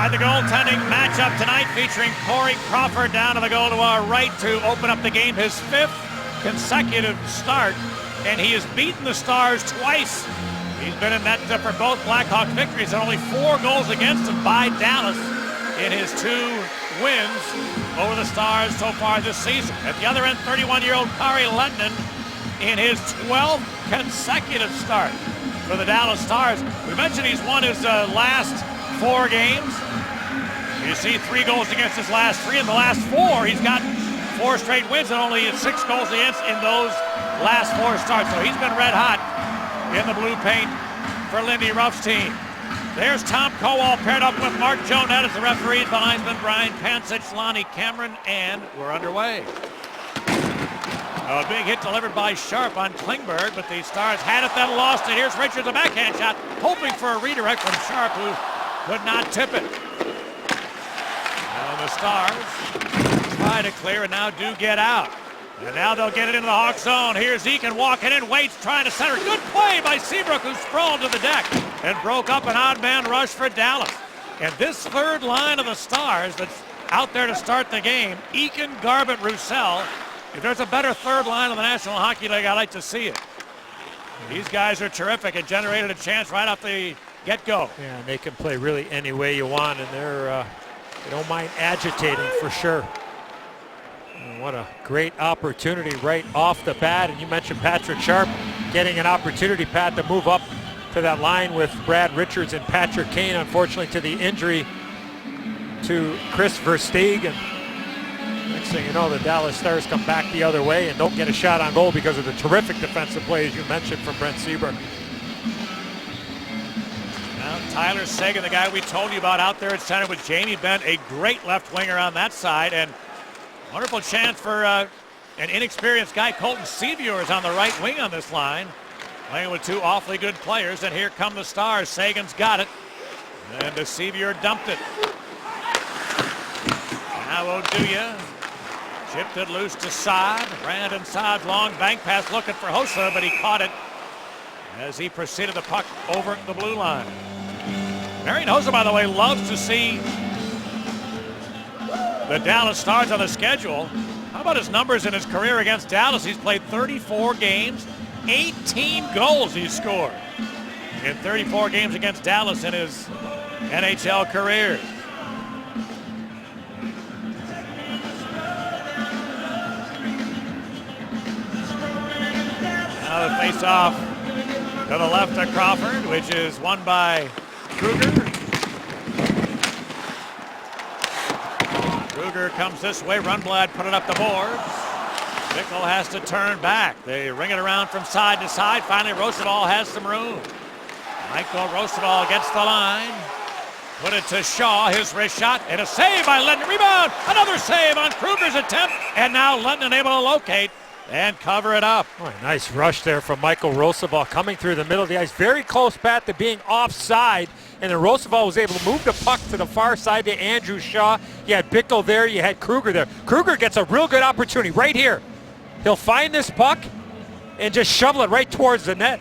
The goaltending matchup tonight featuring Corey Crawford down to the goal to our right to open up the game, his 5th consecutive start, and he has beaten the Stars twice. He's been in net for both Blackhawks victories and only 4 goals against him by Dallas in his 2 wins over the Stars so far this season. At the other end, 31-year-old Kari Lehtonen in his 12th consecutive start for the Dallas Stars. We mentioned he's won his last 4 games. You see 3 goals against his last 3. In the last 4, he's gotten 4 straight wins and only 6 goals against in those last 4 starts. So he's been red hot in the blue paint for Lindy Ruff's team. There's Tom Kowal paired up with Mark Jonette as the referees, the linesman Brian Pancich, Lonnie Cameron, and we're underway. A big hit delivered by Sharp on Klingberg, but the Stars had it, then lost it. Here's Richards, a backhand shot, hoping for a redirect from Sharp, who could not tip it. Now the Stars try to clear and now do get out. And now they'll get it into the Hawk zone. Here's Eakin walking in, waits, trying to center. Good play by Seabrook, who sprawled to the deck and broke up an odd man rush for Dallas. And this third line of the Stars that's out there to start the game, Eakin, Garbutt, Roussel. If there's a better third line of the National Hockey League, I'd like to see it. These guys are terrific and generated a chance right off the get-go. Yeah, and they can play really any way you want, and they don't mind agitating for sure. And what a great opportunity right off the bat. And you mentioned Patrick Sharp getting an opportunity, Pat, to move up to that line with Brad Richards and Patrick Kane, unfortunately to the injury to Chris Verstegen. Next thing you know, the Dallas Stars come back the other way and don't get a shot on goal because of the terrific defensive play, as you mentioned, from Brent Seabrook. Now Tyler Seguin, the guy we told you about out there at center with Jamie Benn, a great left winger on that side, and wonderful chance for an inexperienced guy. Colton Sevier is on the right wing on this line, playing with 2 awfully good players, and here come the Stars. Sagan's got it, and the Sevier dumped it. Now Oduya chipped it loose to Saad. Brandon Saad's long bank pass looking for Hossa, but he caught it as he proceeded the puck over the blue line. Marian Hossa, by the way, loves to see the Dallas Stars on the schedule. How about his numbers in his career against Dallas? He's played 34 games, 18 goals he's scored in 34 games against Dallas in his NHL career. Now the face-off to the left of Crawford, which is won by Kruger. Kruger comes this way. Rundblad put it up the boards. Bickle has to turn back. They ring it around from side to side. Finally, Rosendahl has some room. Michael Rosendahl gets the line. Put it to Shaw. His wrist shot and a save by Lehtonen. Rebound. Another save on Kruger's attempt. And now Lehtonen able to locate and cover it up. Oh, a nice rush there from Michael Rosendahl coming through the middle of the ice. Very close, Pat, to being offside. And then Rosendahl was able to move the puck to the far side to Andrew Shaw. You had Bickle there. You had Kruger there. Kruger gets a real good opportunity right here. He'll find this puck and just shovel it right towards the net.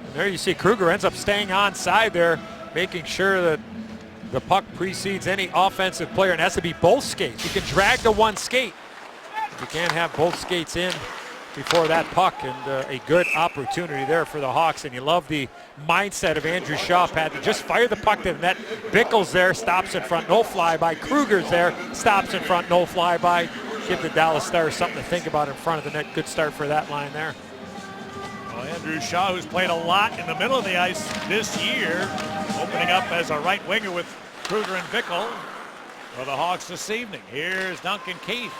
And there you see Kruger ends up staying onside there, making sure that the puck precedes any offensive player. And it has to be both skates. You can drag the one skate. You can't have both skates in before that puck, and a good opportunity there for the Hawks. And you love the mindset of Andrew Shaw, Pat, to just fire the puck to the net. Bickle's there, stops in front, no flyby. Kruger's there, stops in front, no flyby. Give the Dallas Stars something to think about in front of the net. Good start for that line there. Well, Andrew Shaw, who's played a lot in the middle of the ice this year, opening up as a right winger with Kruger and Bickle for the Hawks this evening. Here's Duncan Keith.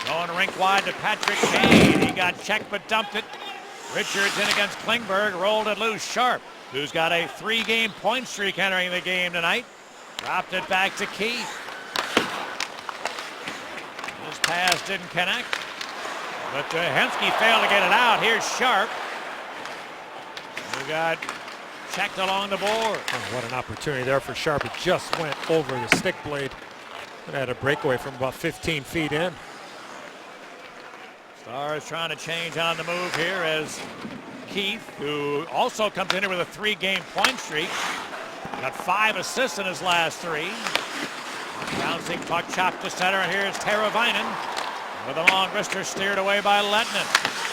Going rink wide to Patrick Kane. He got checked but dumped it. Richards in against Klingberg, rolled it loose. Sharp, who's got a 3-game point streak entering the game tonight, dropped it back to Keith. This pass didn't connect, but Hemsky failed to get it out. Here's Sharp, who got checked along the board. Oh, what an opportunity there for Sharp. It just went over the stick blade and had a breakaway from about 15 feet in. Stars trying to change on the move here as Keith, who also comes in here with a 3-game point streak, Got 5 assists in his last 3. Bouncing puck chopped to center, and here's Teravainen with a long wrister steered away by Lettinen.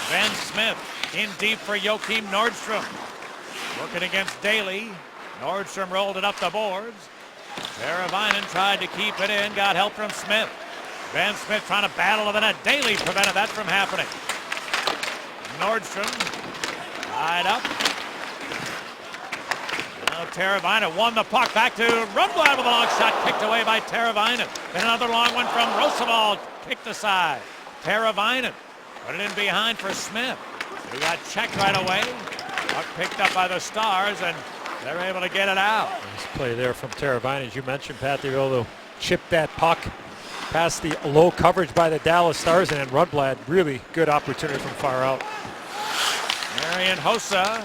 Ben Smith in deep for Joakim Nordstrom. Working against Daly. Nordstrom rolled it up the boards. Teravainen tried to keep it in, got help from Smith. Ben Smith trying to battle to the net. Daly prevented that from happening. Nordstrom tied up. Now Teravainen won the puck back to Rundblad with a long shot kicked away by Teravainen. Then another long one from Roosevelt kicked aside. Teravainen put it in behind for Smith, who got checked right away. Puck picked up by the Stars, and they're able to get it out. Nice play there from Teravainen. As you mentioned, Pat, they were able to chip that puck past the low coverage by the Dallas Stars, and then Rundblad, really good opportunity from far out. Marian Hossa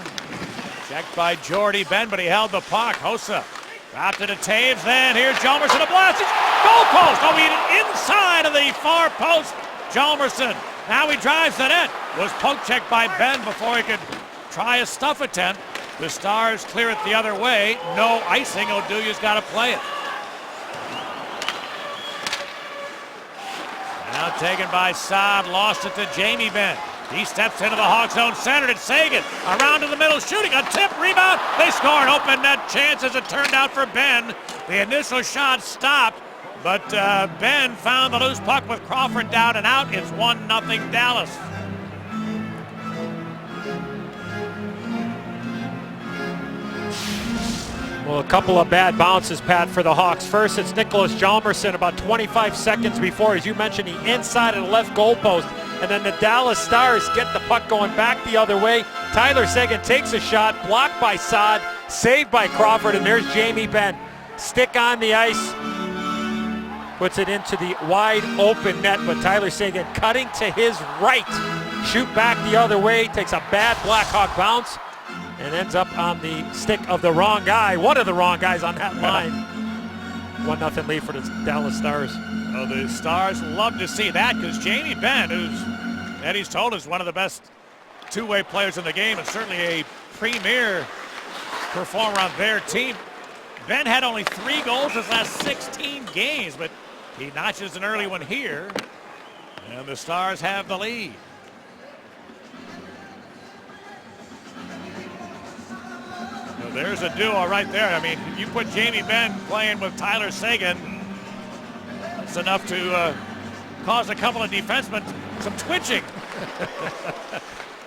checked by Jordy Ben, but he held the puck. Hossa dropped it to Taves. Then here's Hjalmarsson, a blast. Goal post. Oh, he inside of the far post. Hjalmarsson. Now he drives the net. Was poke checked by Ben before he could try a stuff attempt. The Stars clear it the other way. No icing. O'Doulia's got to play it. Now taken by Saad. Lost it to Jamie Benn. He steps into the Hawk zone, centered it. Sagan around to the middle, shooting a tip, rebound. They score an open net chance as it turned out for Ben. The initial shot stopped, but Ben found the loose puck with Crawford down and out. It's 1-0 Dallas. Well, a couple of bad bounces, Pat, for the Hawks. First, it's Nicholas Hjalmarsson about 25 seconds before, as you mentioned, he inside of the left goal post. And then the Dallas Stars get the puck going back the other way. Tyler Seguin takes a shot, blocked by Saad, saved by Crawford, and there's Jamie Benn. Stick on the ice, puts it into the wide open net, but Tyler Seguin cutting to his right. Shoot back the other way, takes a bad Blackhawk bounce, and ends up on the stick of the wrong guy, one of the wrong guys on that line. 1-0 lead for the Dallas Stars. Well, the Stars love to see that because Jamie Benn, who's Eddie's told is one of the best two-way players in the game and certainly a premier performer on their team. Ben had only 3 goals his last 16 games, but he notches an early one here, and the Stars have the lead. Well, there's a duo right there. I mean, you put Jamie Benn playing with Tyler Seguin, that's enough to cause a couple of defensemen some twitching.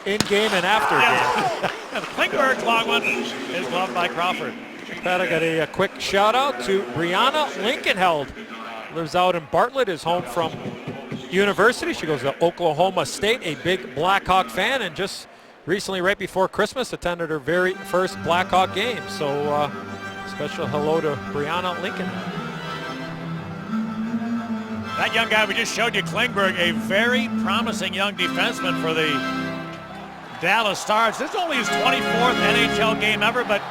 In game and after game. Klingberg's long one is loved by Crawford. Pat, I got a quick shout out to Brianna Linkenheld. Lives out in Bartlett, is home from university. She goes to Oklahoma State, a big Blackhawk fan, and just recently, right before Christmas, attended her very first Blackhawk game. So special hello to Brianna Linkenheld. That young guy we just showed you, Klingberg, a very promising young defenseman for the Dallas Stars. This is only his 24th NHL game ever, but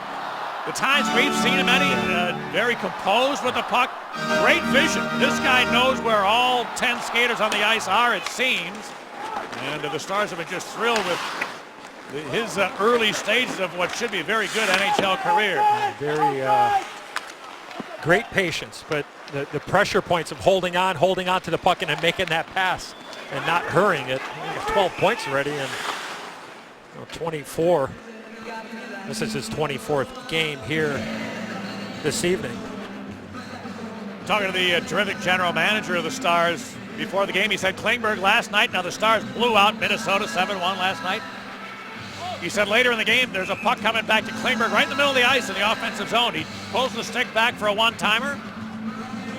the times we've seen him, Eddie, very composed with the puck. Great vision. This guy knows where all 10 skaters on the ice are, it seems. And the Stars have been just thrilled with his early stages of what should be a very good NHL career. Very great patience, but the pressure points of holding on to the puck and then making that pass and not hurrying it. 12 points already and 24. This is his 24th game here this evening. Talking to the terrific general manager of the Stars before the game, he said Klingberg last night, now the Stars blew out Minnesota 7-1 last night. He said later in the game, there's a puck coming back to Klingberg right in the middle of the ice in the offensive zone. He pulls the stick back for a one-timer.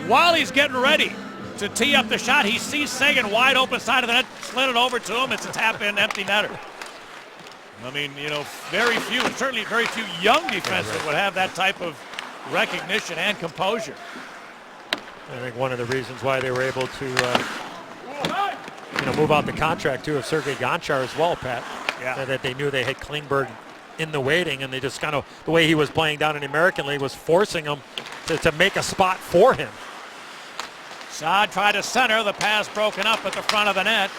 While he's getting ready to tee up the shot, he sees Seguin wide open side of the net, slid it over to him. It's a tap-in empty netter. I mean, you know, very few, and certainly very few young defensemen would have that type of recognition and composure. I think one of the reasons why they were able to move out the contract too of Sergei Gonchar as well, Pat. Yeah. That they knew they had Klingberg in the waiting, and they just kind of, the way he was playing down in the American League was forcing him to make a spot for him. Saad tried to center, the pass broken up at the front of the net.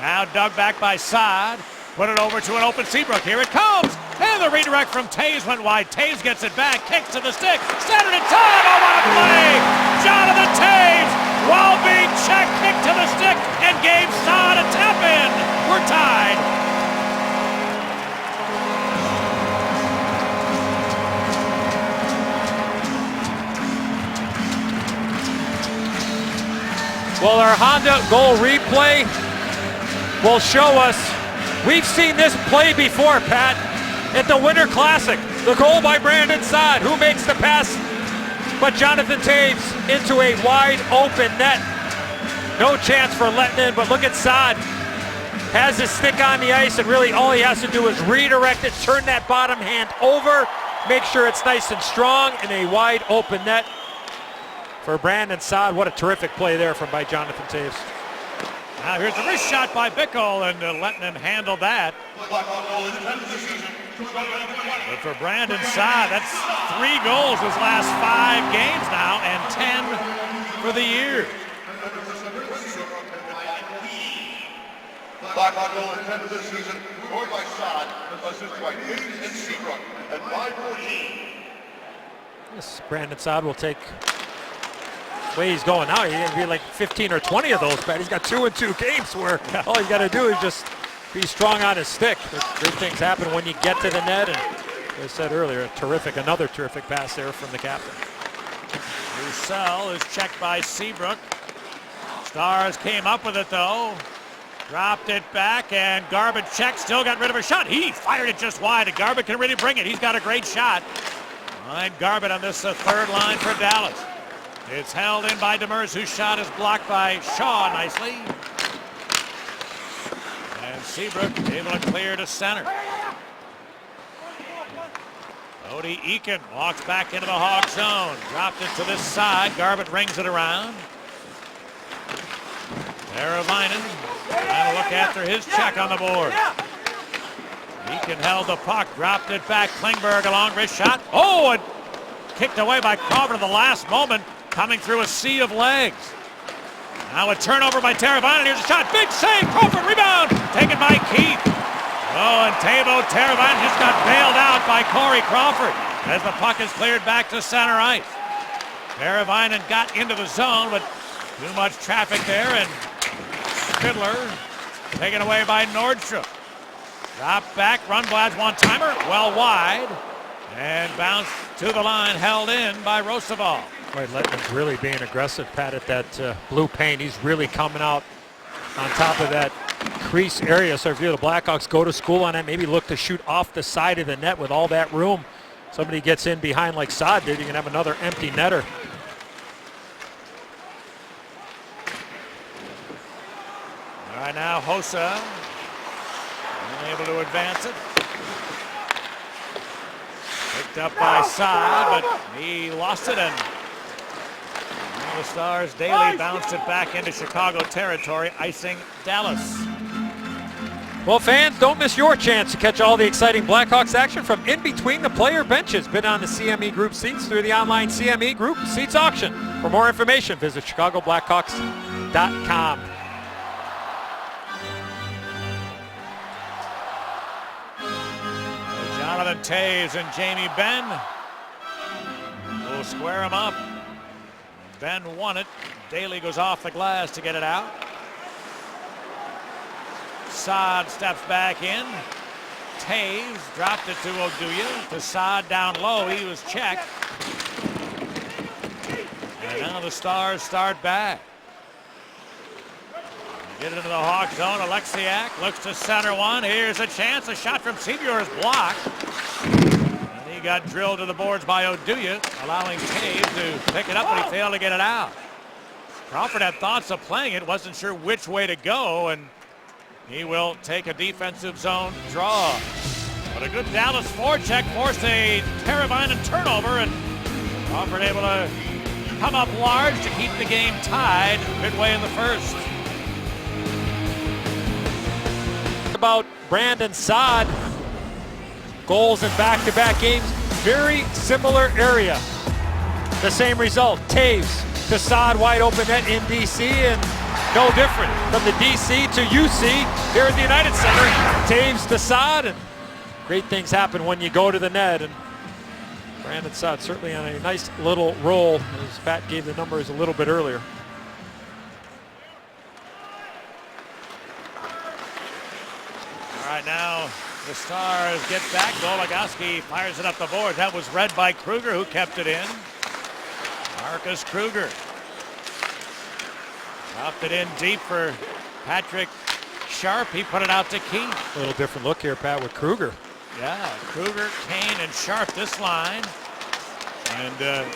Now dug back by Saad. Put it over to an open Seabrook. Here it comes. And the redirect from Taves went wide. Taves gets it back, kicks to the stick, centered in time. Oh, what a play! Jonathan Taves, while being checked, kicked to the stick and gave Saad a tap in. We're tied. Well, our Honda goal replay will show us. We've seen this play before, Pat, at the Winter Classic. The goal by Brandon Saad, who makes the pass, but Jonathan Taves into a wide open net. No chance for letting in, but look at Saad. Has his stick on the ice, and really all he has to do is redirect it, turn that bottom hand over, make sure it's nice and strong in a wide open net for Brandon Saad. What a terrific play there by Jonathan Taves. Now here's the wrist shot by Bickle, and Lehtinen handled that. But for Brandon Saad, that's 3 goals his last 5 games now, and 10 for the year. Blackhawk goal in 10 this season, scored by Saad, assisted by Taves and Seabrook at 5:14. Yes, Brandon Saad will take the way he's going now. He's going to be like 15 or 20 of those, but he's got 2 in 2 games where all he's got to do is just be strong on his stick. Great things happen when you get to the net, and as I said earlier, another terrific pass there from the captain. Roussel is checked by Seabrook. Stars came up with it though. Dropped it back, and Garbutt checked, still got rid of a shot. He fired it just wide, and Garbutt can really bring it. He's got a great shot. And Garbutt on this third line for Dallas. It's held in by Demers, whose shot is blocked by Shaw nicely. And Seabrook able to clear to center. Odie Eakin walks back into the Hawk zone. Dropped it to this side. Garbutt rings it around. Teravainen trying to look after his check on the board. Eakin held the puck, dropped it back. Klingberg a long wrist shot. Oh, and kicked away by Crawford at the last moment, coming through a sea of legs. Now a turnover by Teravainen. Here's a shot. Big save. Crawford rebound. Taken by Keith. Oh, and Teuvo Teravainen just got bailed out by Corey Crawford as the puck is cleared back to center ice. Teravainen got into the zone, but too much traffic there, and Fiddler taken away by Nordstrom. Drop back. Rundblad's one-timer. Well wide. And bounced to the line, held in by Roosevelt. Right, Lehtman's really being aggressive, Pat, at that blue paint. He's really coming out on top of that crease area. So if you're the Blackhawks, go to school on that. Maybe look to shoot off the side of the net with all that room. Somebody gets in behind like Saad did, you can have another empty netter. All right, now Hossa unable to advance it. Picked up by Saad, but he lost it, and the Stars Daly bounced it back into Chicago territory, icing Dallas. Well, fans, don't miss your chance to catch all the exciting Blackhawks action from in between the player benches. Bid on the CME Group seats through the online CME Group Seats auction. For more information, visit ChicagoBlackhawks.com. Jonathan Taves and Jamie Benn will square him up. Benn won it. Daly goes off the glass to get it out. Saad steps back in. Taves dropped it to Oduya. To Saad down low. He was checked. And now the Stars start back. Get it into the Hawk zone. Alexiak looks to center one. Here's a chance. A shot from Sevier is blocked. And he got drilled to the boards by Oduya, allowing Taves to pick it up, but he failed to get it out. Crawford had thoughts of playing it, wasn't sure which way to go, and he will take a defensive zone draw. But a good Dallas forecheck forced a Teravainen turnover, and Crawford able to come up large to keep the game tied midway in the first. About Brandon Saad, goals in back-to-back games, very similar area. The same result, Taves to Saad, wide open net in DC, and no different from the DC to UC here at the United Center. Taves to Saad, and great things happen when you go to the net, and Brandon Saad certainly on a nice little roll, as Pat gave the numbers a little bit earlier. All right, now the Stars get back. Goligoski fires it up the board. That was read by Kruger, who kept it in. Marcus Kruger dropped it in deep for Patrick Sharp. He put it out to Keith. A little different look here, Pat, with Kruger. Yeah, Kruger, Kane, and Sharp this line. And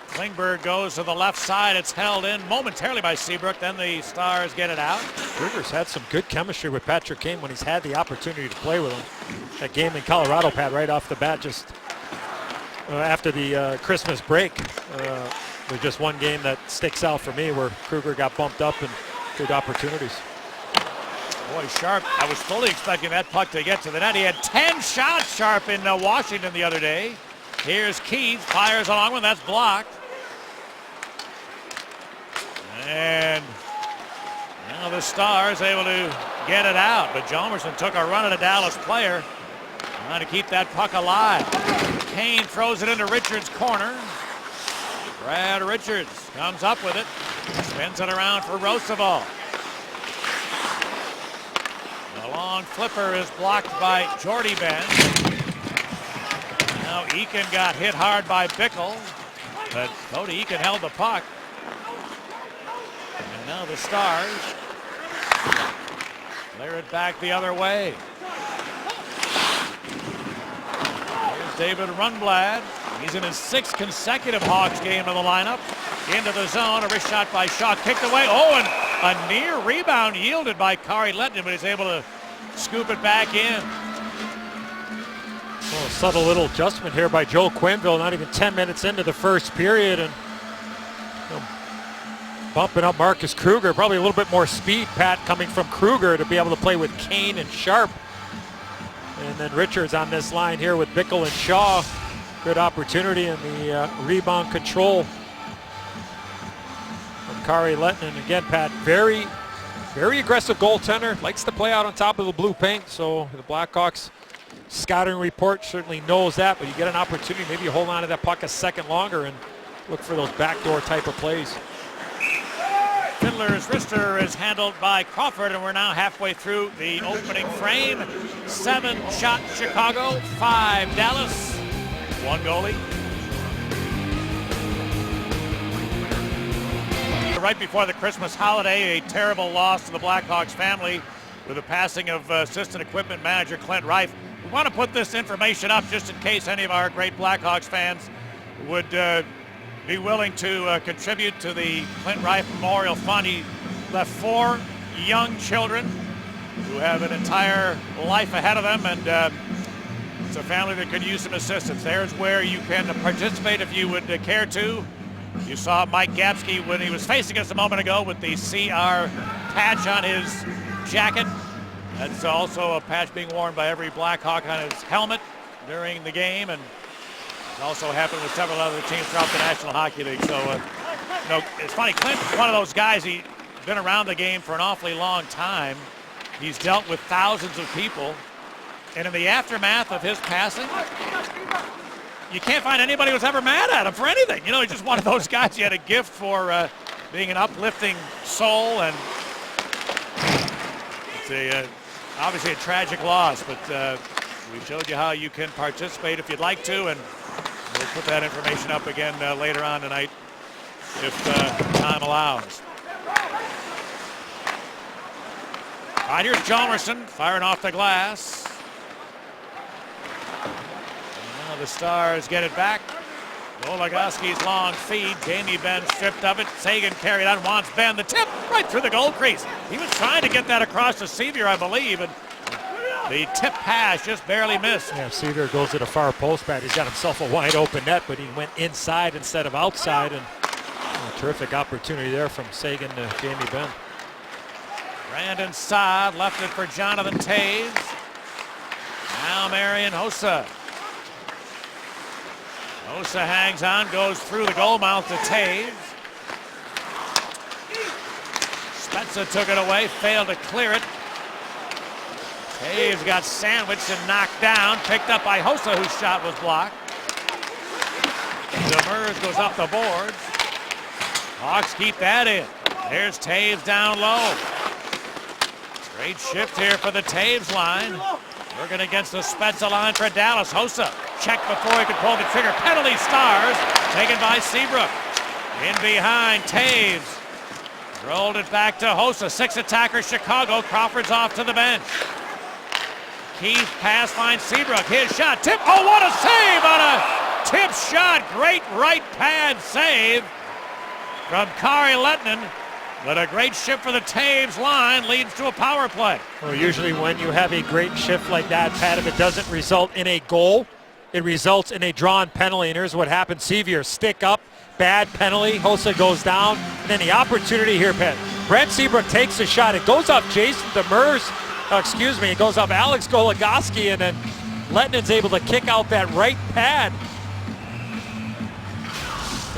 Klingberg goes to the left side. It's held in momentarily by Seabrook. Then the Stars get it out. Kruger's had some good chemistry with Patrick Kane when he's had the opportunity to play with him. That game in Colorado, Pat, right off the bat, just after the Christmas break, there's just one game that sticks out for me where Kruger got bumped up and good opportunities. Boy, Sharp, I was fully expecting that puck to get to the net. He had 10 shots, Sharp, in Washington the other day. Here's Keith, fires a long one, that's blocked. And now the Stars able to get it out, but Hjalmarsson took a run at a Dallas player, trying to keep that puck alive. Kane throws it into Richards' corner. Brad Richards comes up with it, spins it around for Roosevelt. The long flipper is blocked by Jordy Benn. Now Eakin got hit hard by Bickle, but Cody Eakin held the puck. And now the Stars clear it back the other way. Here's David Rundblad. He's in his 6th consecutive Hawks game in the lineup. Into the zone, a wrist shot by Shaw, kicked away. Oh, and a near rebound yielded by Kari Lehtinen, but he's able to scoop it back in. Well, a subtle little adjustment here by Joe Quenneville, not even 10 minutes into the first period, and bumping up Marcus Kruger. Probably a little bit more speed, Pat, coming from Kruger to be able to play with Kane and Sharp. And then Richards on this line here with Bickle and Shaw. Good opportunity in the rebound control from Kari Lehtinen. Again, Pat, very, very aggressive goaltender. Likes to play out on top of the blue paint. So the Blackhawks scouting report certainly knows that. But you get an opportunity, maybe you hold on to that puck a second longer and look for those backdoor type of plays. Fiddler's wrister is handled by Crawford, and we're now halfway through the opening frame. 7 shot Chicago, 5 Dallas. 1 goalie. Right before the Christmas holiday, a terrible loss to the Blackhawks family with the passing of assistant equipment manager Clint Reif. We want to put this information up just in case any of our great Blackhawks fans would be willing to contribute to the Clint Reif Memorial Fund. He left 4 young children who have an entire life ahead of them, and it's a family that could use some assistance. There's where you can participate if you would care to. You saw Mike Gapsky when he was facing us a moment ago with the CR patch on his jacket. That's also a patch being worn by every Blackhawk on his helmet during the game, and it's also happened with several other teams throughout the National Hockey League. So, it's funny, Clint's one of those guys, he's been around the game for an awfully long time. He's dealt with thousands of people. And in the aftermath of his passing, you can't find anybody who's ever mad at him for anything. He's just one of those guys. He had a gift for being an uplifting soul, and it's obviously a tragic loss, but we showed you how you can participate if you'd like to, and we'll put that information up again later on tonight if time allows. All right, here's Hjalmarsson firing off the glass. The Stars get it back. Goligoski's long feed. Jamie Benn stripped of it. Sagan carried on. Wants Benn. The tip right through the goal crease. He was trying to get that across to Sevier, I believe, and the tip pass just barely missed. Yeah, Sevier goes to the far post, Pat. He's got himself a wide open net, but he went inside instead of outside, and a terrific opportunity there from Sagan to Jamie Benn. Brandon Saad left it for Jonathan Toews. Now Marian Hossa. Hossa hangs on, goes through the goal mouth to Toews. Spezza took it away, failed to clear it. Taves got sandwiched and knocked down. Picked up by Hossa, whose shot was blocked. Demers goes up the boards. Hawks keep that in. There's Taves down low. Great shift here for the Taves line. Working against the Spezza line for Dallas. Hossa checked before he could pull the trigger. Penalty Stars taken by Seabrook. In behind, Taves. Rolled it back to Hossa. 6 attackers, Chicago. Crawford's off to the bench. Keith pass finds Seabrook. His shot. Tip. Oh, what a save on a tip shot. Great right pad save from Kari Lehtinen. But a great shift for the Taves line leads to a power play. Well, usually when you have a great shift like that, Pat, if it doesn't result in a goal, it results in a drawn penalty. And here's what happened. Sevier stick up, bad penalty. Hossa goes down. And then the opportunity here, Pat. Brent Seabrook takes a shot. It goes off Jason Demers. It goes off Alex Goligoski. And then Lehtinen's able to kick out that right pad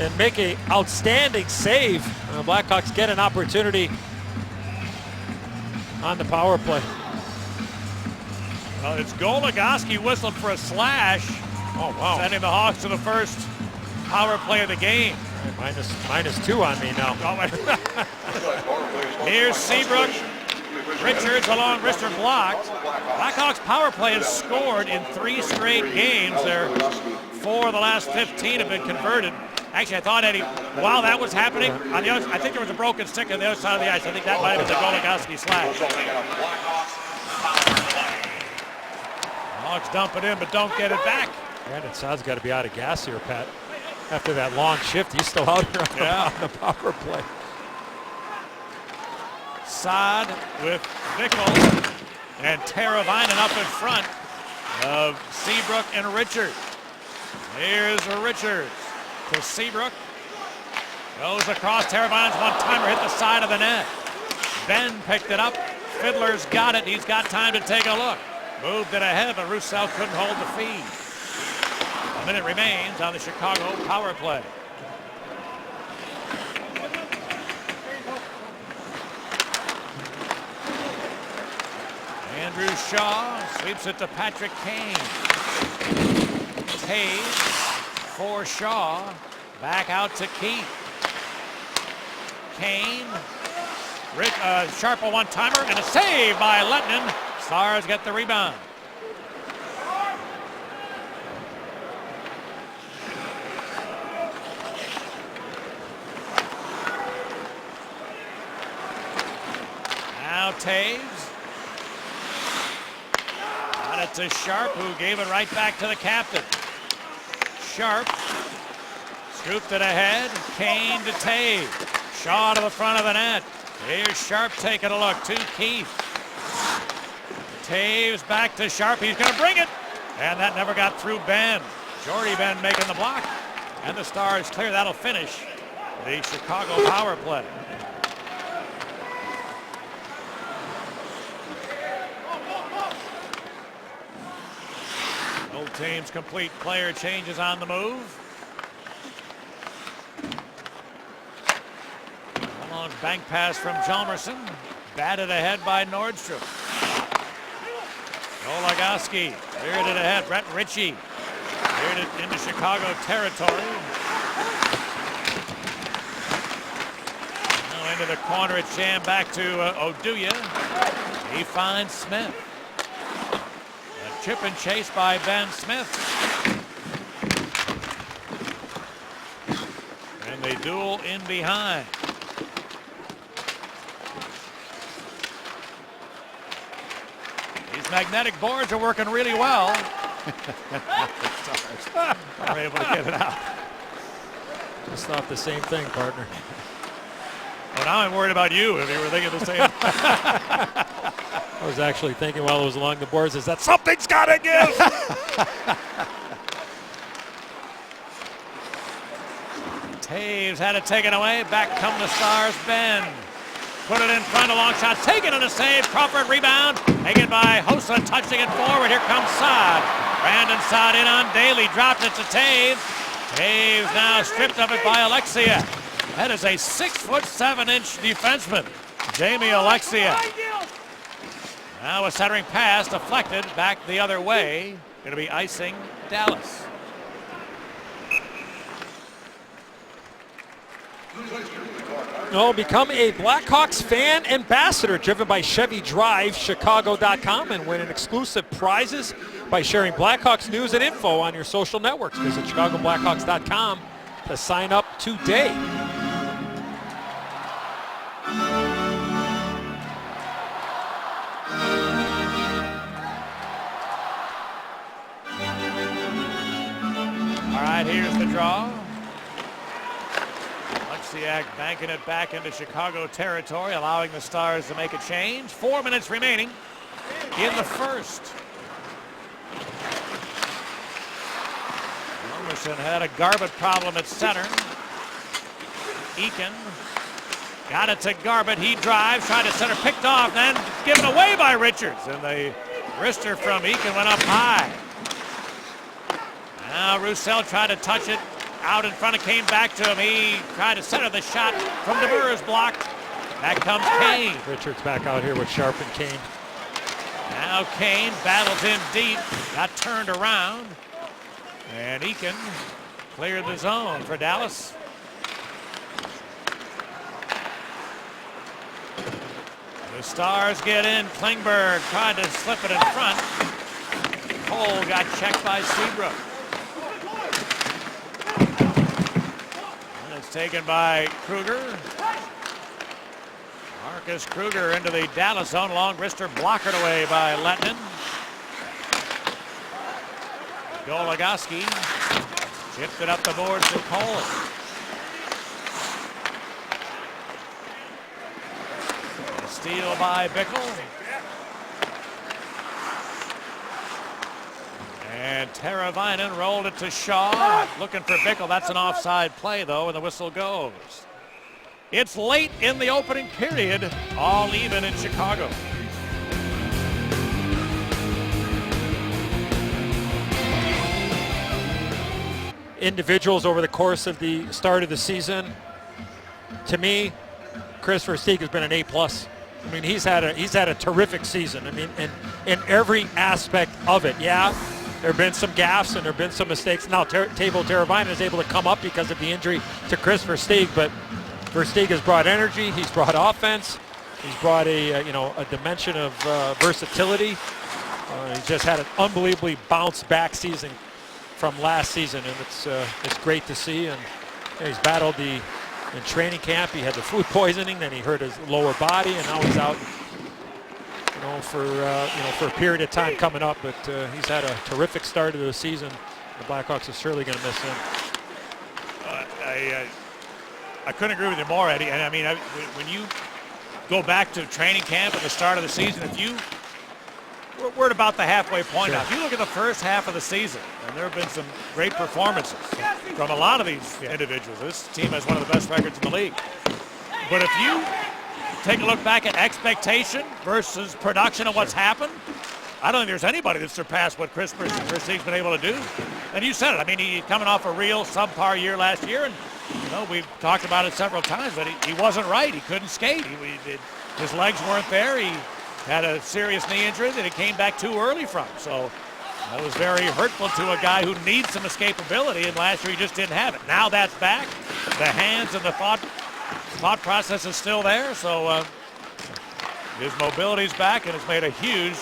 and make an outstanding save. The Blackhawks get an opportunity on the power play. Well, it's Goligoski whistled for a slash. Oh, wow. Sending the Hawks to the first power play of the game. Right, -2 on me now. Here's Seabrook. Richards along wrister blocked. Blackhawks power play has scored in 3 straight games. 4 of the last 15 have been converted. Actually, I thought, Eddie, while that was happening, on the other, I think there was a broken stick on the other side of the ice. I think that might have been the Goligoski slash. Hawks dump it in, but don't get it back. Brandon Saad's got to be out of gas here, Pat. After that long shift, he's still out here on the power play. Saad with Bickle and Teravainen up in front of Seabrook and Richards. Here's Richards to Seabrook. Goes across. Teravainen's one-timer hit the side of the net. Ben picked it up. Fiddler's got it. He's got time to take a look. Moved it ahead, but Roussel couldn't hold the feed. A minute remains on the Chicago power play. Andrew Shaw sweeps it to Patrick Kane. Taves for Shaw. Back out to Keith. Kane. Sharp a one-timer and a save by Lehtinen. Stars get the rebound. Now Taves. Got it to Sharp, who gave it right back to the captain. Sharp scooped it ahead. Kane to Taves. Shaw to the front of the net. Here's Sharp taking a look to Keith. Taves back to Sharp. He's going to bring it. And that never got through Ben. Jordy Ben making the block. And the Stars clear. That'll finish the Chicago power play. Both teams complete player changes on the move. A long bank pass from Hjalmarsson. Batted ahead by Nordstrom. Goligoski cleared it ahead. Brett Ritchie cleared it into Chicago territory. Now into the corner. It's jammed back to Oduya. He finds Smith. A chip and chase by Ben Smith. And they duel in behind. These magnetic boards are working really well. Are able to get it out. It's not the same thing, partner. Well, now I'm worried about you if you were thinking the same. I was actually thinking while it was along the boards is that something's got to give. Taves had it taken away. Back come the Stars. Ben put it in front. A long shot taken and a save. Crawford rebound. Taken by Hossa. Touching it forward. Here comes Saad. Brandon Saad in on Daly. Dropped it to Taves. Taves now stripped of it by Alexia. That is a 6'7" defenseman, Jamie Alexia. Now a centering pass deflected back the other way. Going to be icing Dallas. Become a Blackhawks fan ambassador driven by Chevy Drive, Chicago.com, and win exclusive prizes by sharing Blackhawks news and info on your social networks. Visit ChicagoBlackhawks.com to sign up today. All right, here's the draw. Alexiak banking it back into Chicago territory, allowing the Stars to make a change. 4 minutes remaining in the first. Emerson had a Garbutt problem at center. Eakin got it to Garbutt. He drives, tried to center, picked off, then given away by Richards. And the wrister from Eakin went up high. Now Roussel tried to touch it. Out in front, it came back to him. He tried to center the shot from DeBoer is blocked. Back comes Kane. Richards back out here with Sharp and Kane. Now Kane battles in deep. Got turned around. And Eakin cleared the zone for Dallas. The Stars get in. Klingberg tried to slip it in front. Cole got checked by Seabrook. Taken by Kruger. Marcus Kruger into the Dallas zone. Long wrister blockered away by Lettinen. Goligoski chipped it up the boards to Cole. A steal by Bickle. And Teravainen rolled it to Shaw. Looking for Bickle. That's an offside play, though, and the whistle goes. It's late in the opening period. All even in Chicago. Individuals over the course of the start of the season. To me, Kris Versteeg has been an A+. I mean, he's had a terrific season. I mean, in every aspect of it. Yeah. There have been some gaffes and there have been some mistakes. Now Teuvo Teravainen is able to come up because of the injury to Kris Versteeg, but Versteeg has brought energy. He's brought offense. He's brought a dimension of versatility. He's just had an unbelievably bounce back season from last season, and it's great to see. And he's battled in training camp. He had the food poisoning, then he hurt his lower body, and now he's out. For a period of time coming up, but he's had a terrific start to the season. The Blackhawks are surely going to miss him. I couldn't agree with you more, Eddie. And I mean, when you go back to training camp at the start of the season, we're at about the halfway point now. If you look at the first half of the season, and there have been some great performances from a lot of these individuals. This team has one of the best records in the league. But if you take a look back at expectation versus production of what's happened, I don't think there's anybody that's surpassed what Kris Versteeg's been able to do. And you said it. I mean, he's coming off a real subpar year last year, and we've talked about it several times, but he wasn't right. He couldn't skate. His legs weren't there. He had a serious knee injury that he came back too early from. So that was very hurtful to a guy who needs some escapability, and last year he just didn't have it. Now that's back. The hands and the thought process is still there, so his mobility's back, and it's made a huge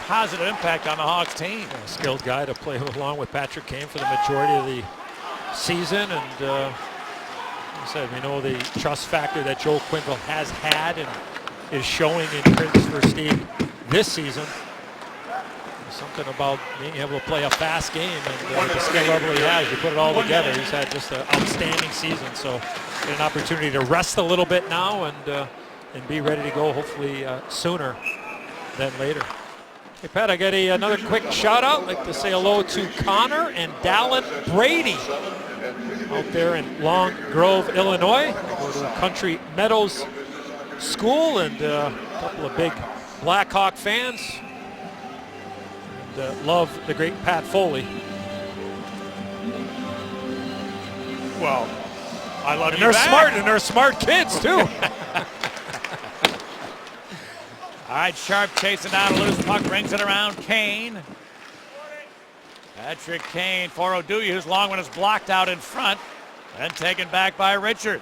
positive impact on the Hawks team. A skilled guy to play along with Patrick Kane for the majority of the season, and like I said, we know the trust factor that Joel Quenneville has had and is showing in Kris Versteeg this season. There's something about being able to play a fast game, and the skill level he has, you put it all together, he's had just an outstanding season. So get an opportunity to rest a little bit now and be ready to go hopefully sooner than later. Hey Pat, I got another quick shout out. I'd like to say hello to Connor and Dallin Brady out there in Long Grove, Illinois. They go to Country Meadows School, and a couple of big Blackhawk fans. And love the great Pat Foley. Well, I love and you they're back. smart, and they're smart kids too. All right, Sharp chasing down a loose puck, brings it around. Kane. Patrick Kane for Oduya, whose long one is blocked out in front and taken back by Richards.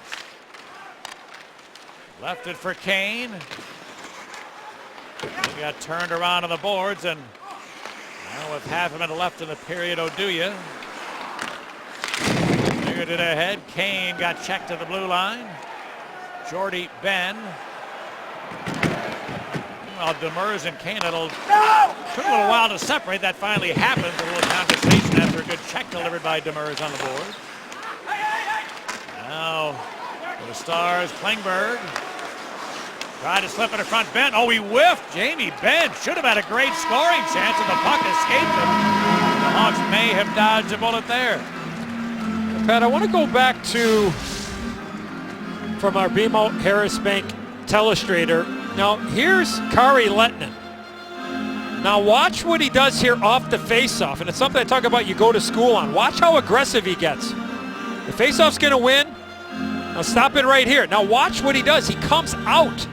Left it for Kane. He got turned around on the boards, and now with half a minute left in the period, Oduya figured it ahead. Kane got checked to the blue line. Jordy Ben. Well, Demers and Kane, took a little while to separate. That finally happened. A little conversation after a good check delivered by Demers on the board. Now, for the Stars, Klingberg. Tried to slip it in front. Ben, he whiffed. Jamie Benn should have had a great scoring chance, and the puck escaped him. The Hawks may have dodged a bullet there. Pat, I want to go back to, from our BMO Harris Bank telestrator. Now, here's Kari Lehtinen. Now, watch what he does here off the faceoff, and it's something I talk about you go to school on. Watch how aggressive he gets. The faceoff's going to win. Now, stop it right here. Now, watch what he does. He comes out.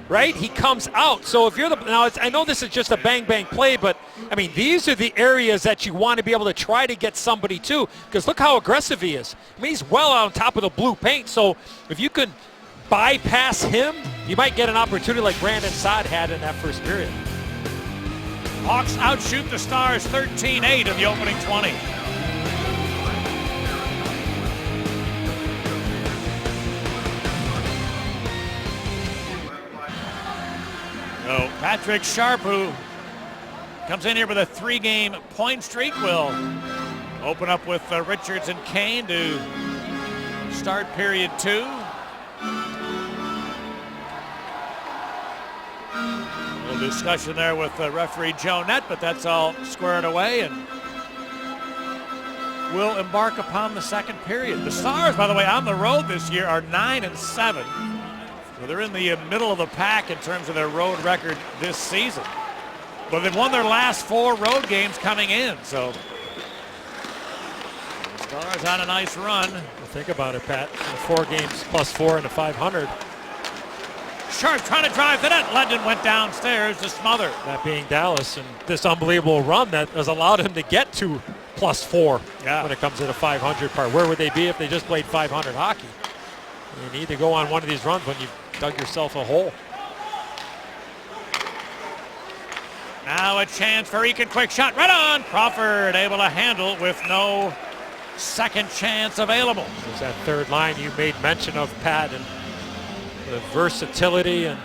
Right? He comes out. So if you're I know this is just a bang-bang play, but I mean, these are the areas that you want to be able to try to get somebody to, because look how aggressive he is. I mean, he's well on top of the blue paint, so if you can bypass him, you might get an opportunity like Brandon Saad had in that first period. Hawks outshoot the Stars 13-8 in the opening 20. So Patrick Sharp, who comes in here with a 3-game point streak, will open up with Richards and Kane to start period 2. A little discussion there with referee Joe Nett, but that's all squared away, and we'll embark upon the second period. The Stars, by the way, on the road this year are 9-7. So they're in the middle of the pack in terms of their road record this season. But they've won their last 4 road games coming in. So the Stars on a nice run. Well, think about it, Pat. 4 games plus 4 into 500. Sharp trying to drive to net. Lehtinen went downstairs to smother. That being Dallas, and this unbelievable run that has allowed him to get to plus 4 when it comes to the 500 part. Where would they be if they just played 500 hockey? You need to go on one of these runs when you've dug yourself a hole. Now a chance for Eakin. Quick shot right on. Crawford able to handle with no second chance available. There's that third line you made mention of, Pat, and the versatility and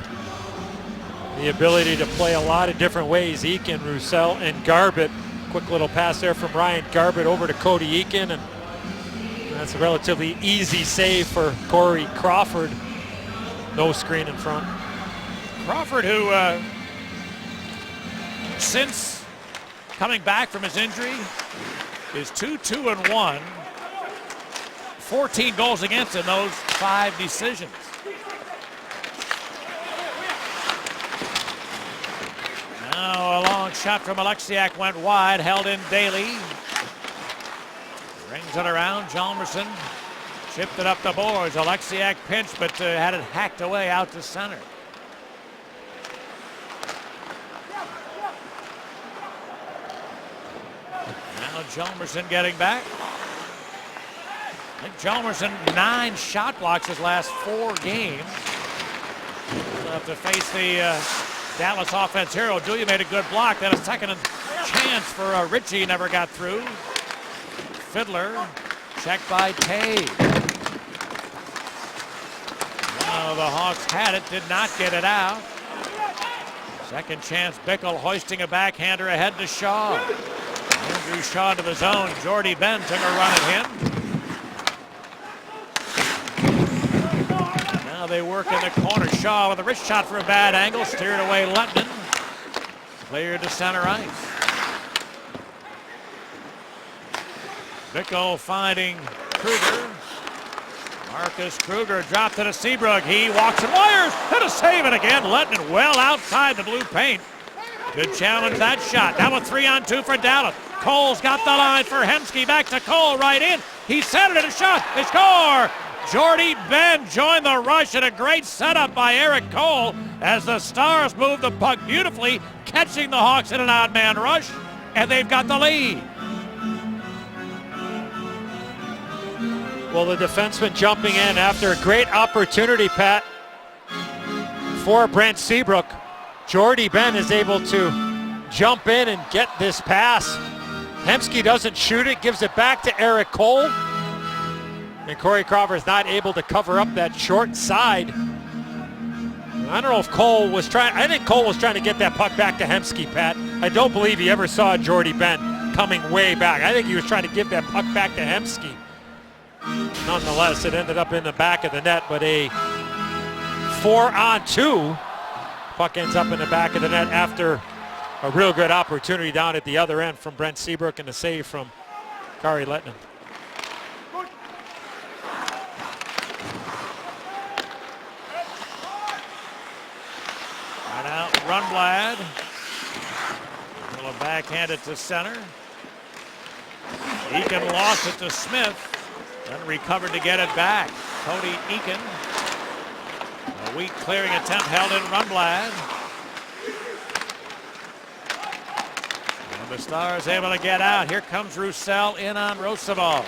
the ability to play a lot of different ways. Eakin, Roussel, and Garbutt. Quick little pass there from Ryan Garbutt over to Cody Eakin, and that's a relatively easy save for Corey Crawford. No screen in front. Crawford, who since coming back from his injury is 2-2-1, 14 goals against in those 5 decisions. Now a long shot from Alexiak went wide, held in Daly. Rings it around. Hjalmarsson chipped it up the boards. Alexiak pinched, but had it hacked away out to center. Now Hjalmarsson getting back. I think Hjalmarsson 9 shot blocks his last 4 games. He'll have to face the Dallas offense here. Oduya made a good block. Then a second chance for Ritchie, never got through. Fiddler, checked by Toews. The Hawks had it, did not get it out. Second chance, Bickle hoisting a backhander ahead to Shaw. Andrew Shaw to the zone. Jordy Ben took a run at him. Now they work in the corner. Shaw with a wrist shot for a bad angle. Steered away Lehtinen. Cleared to center ice. Bickle finding Kruger. Marcus Kruger dropped it to Seabrook. He walks and wires. And a save it again. Lehtinen well outside the blue paint. Good challenge that shot. Now a 3-on-2 for Dallas. Cole's got the line for Hemsky. Back to Cole right in. He centered it. A shot. They score. Jordy Ben joined the rush, and a great setup by Eric Cole. as the Stars move the puck beautifully, catching the Hawks in an odd man rush, and they've got the lead. Well, the defenseman jumping in after a great opportunity, Pat, for Brent Seabrook. Jordy Ben is able to jump in and get this pass. Hemsky doesn't shoot it, gives it back to Eric Cole. And Corey Crawford is not able to cover up that short side. I don't know if Cole was trying, I think Cole was trying to get that puck back to Hemsky, Pat. I don't believe he ever saw Jordy Ben coming way back. I think he was trying to give that puck back to Hemsky. Nonetheless, it ended up in the back of the net, but a 4-on-2. Puck ends up in the back of the net after a real good opportunity down at the other end from Brent Seabrook and a save from Kari Lehtinen. And out Rundblad. Will backhand it to center. Eakin lost it to Smith. Then recovered to get it back. Cody Eakin. A weak clearing attempt held in Rundblad. And the Stars able to get out. Here comes Roussel in on Roosevelt.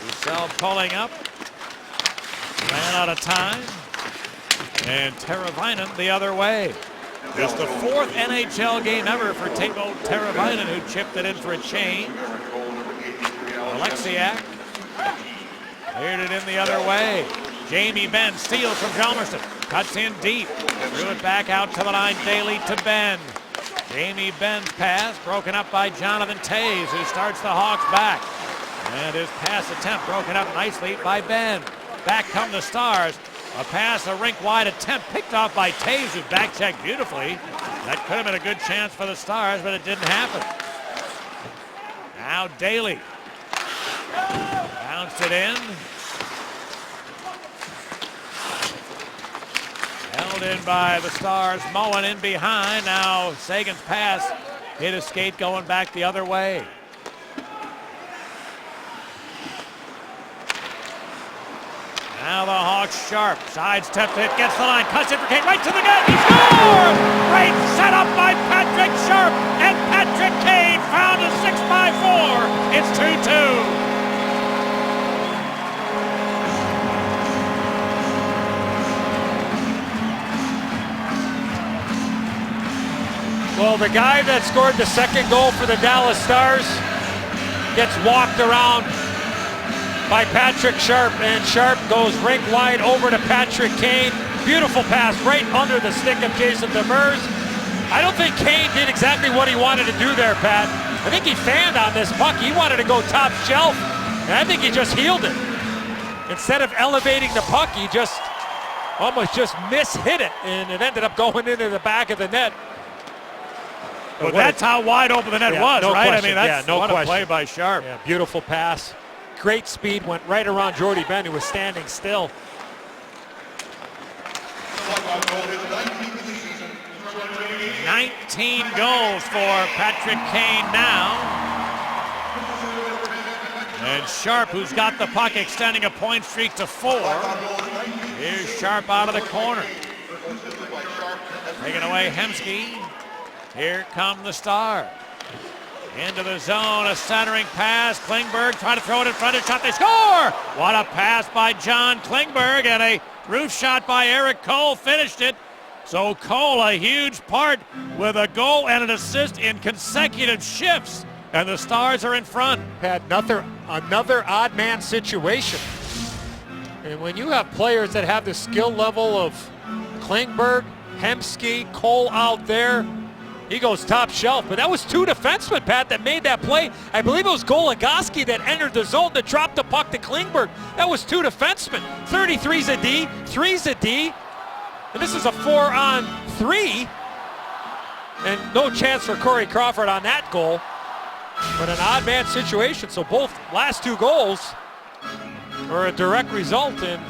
Roussel pulling up. Ran out of time. And Teravainen the other way. Just the 4th NHL game ever for Teuvo Teravainen, who chipped it in for a change. Alexiak cleared it in the other way. Jamie Benn steals from Hjalmarsson. Cuts in deep. Threw it back out to the line. Daly to Benn. Jamie Benn's pass broken up by Jonathan Toews, who starts the Hawks back. And his pass attempt broken up nicely by Benn. Back come the Stars. A pass, a rink-wide attempt picked off by Toews, who back-checked beautifully. That could have been a good chance for the Stars, but it didn't happen. Now Daly. Bounced it in. Held in by the Stars. Moen in behind. Now Sagan's pass hit a skate going back the other way. Now the Hawks Sharp. Sidesteps it, gets the line, cuts it for Kane, right to the net. He scores! Great setup by Patrick Sharp. And Patrick Kane found a 6x4. It's 2-2. Well, the guy that scored the second goal for the Dallas Stars gets walked around by Patrick Sharp, and Sharp goes rink wide over to Patrick Kane. Beautiful pass right under the stick of Jason Demers. I don't think Kane did exactly what he wanted to do there, Pat. I think he fanned on this puck. He wanted to go top shelf, and I think he just heeled it. Instead of elevating the puck, he just almost just mishit it, and it ended up going into the back of the net. But that's how wide open the net was, no right? Question. I mean, that's no what question. A play by Sharp. Yeah, beautiful pass. Great speed, went right around Jordy Ben, who was standing still. 19 goals for Patrick Kane now. And Sharp, who's got the puck, extending a point streak to 4. Here's Sharp out of the corner. Taking away Hemsky. Here come the Stars. Into the zone, a centering pass. Klingberg trying to throw it in front of shot. They score! What a pass by John Klingberg, and a roof shot by Eric Cole finished it. So Cole, a huge part with a goal and an assist in consecutive shifts. And the Stars are in front. Had another odd man situation. And when you have players that have the skill level of Klingberg, Hemsky, Cole out there, he goes top shelf. But that was 2 defensemen, Pat, that made that play. I believe it was Goligoski that entered the zone that dropped the puck to Klingberg. That was 2 defensemen. 33's a D, 3's a D. And this is a 4-on-3. And no chance for Corey Crawford on that goal. But an odd man situation. So both last 2 goals are a direct result in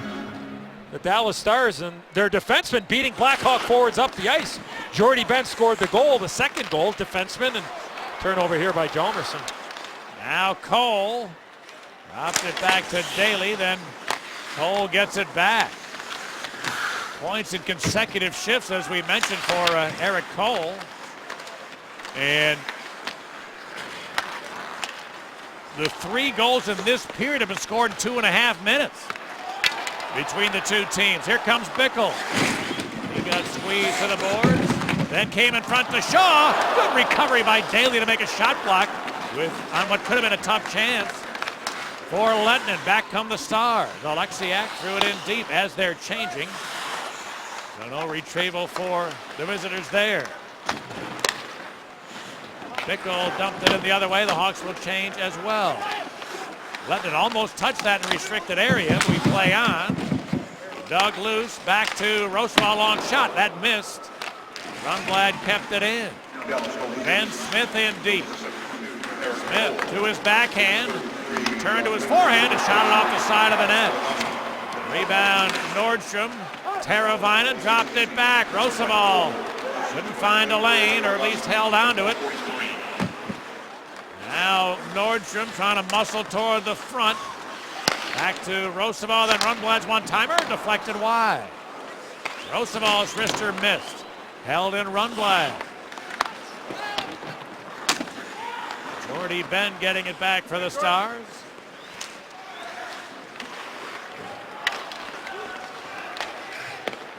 the Dallas Stars and their defensemen beating Blackhawk forwards up the ice. Jordy Ben scored the goal, the second goal, defenseman, and turnover here by Hjalmarsson. Now Cole drops it back to Daly, then Cole gets it back. Points in consecutive shifts, as we mentioned, for Eric Cole. And the 3 goals in this period have been scored in 2.5 minutes between the two teams. Here comes Bickle. He got squeezed to the boards. Then came in front to Shaw. Good recovery by Daly to make a shot block on what could have been a tough chance for Lettinen. Back come the Stars. Alexiak threw it in deep as they're changing. So no retrieval for the visitors there. Bickle dumped it in the other way. The Hawks will change as well. Lettinen almost touched that in restricted area. We play on. Dug loose. Back to Roosevelt. Long shot. That missed. Rundblad kept it in. Ben Smith in deep. Smith to his backhand. Turned to his forehand and shot it off the side of the net. Rebound Nordstrom. Teravainen dropped it back. Roosevelt couldn't find a lane, or at least held on to it. Now Nordstrom trying to muscle toward the front. Back to Roosevelt, then Rundblad's one-timer, deflected wide. Roosevelt's wrister missed. Held in Rundblad. Jordy Ben getting it back for the Stars.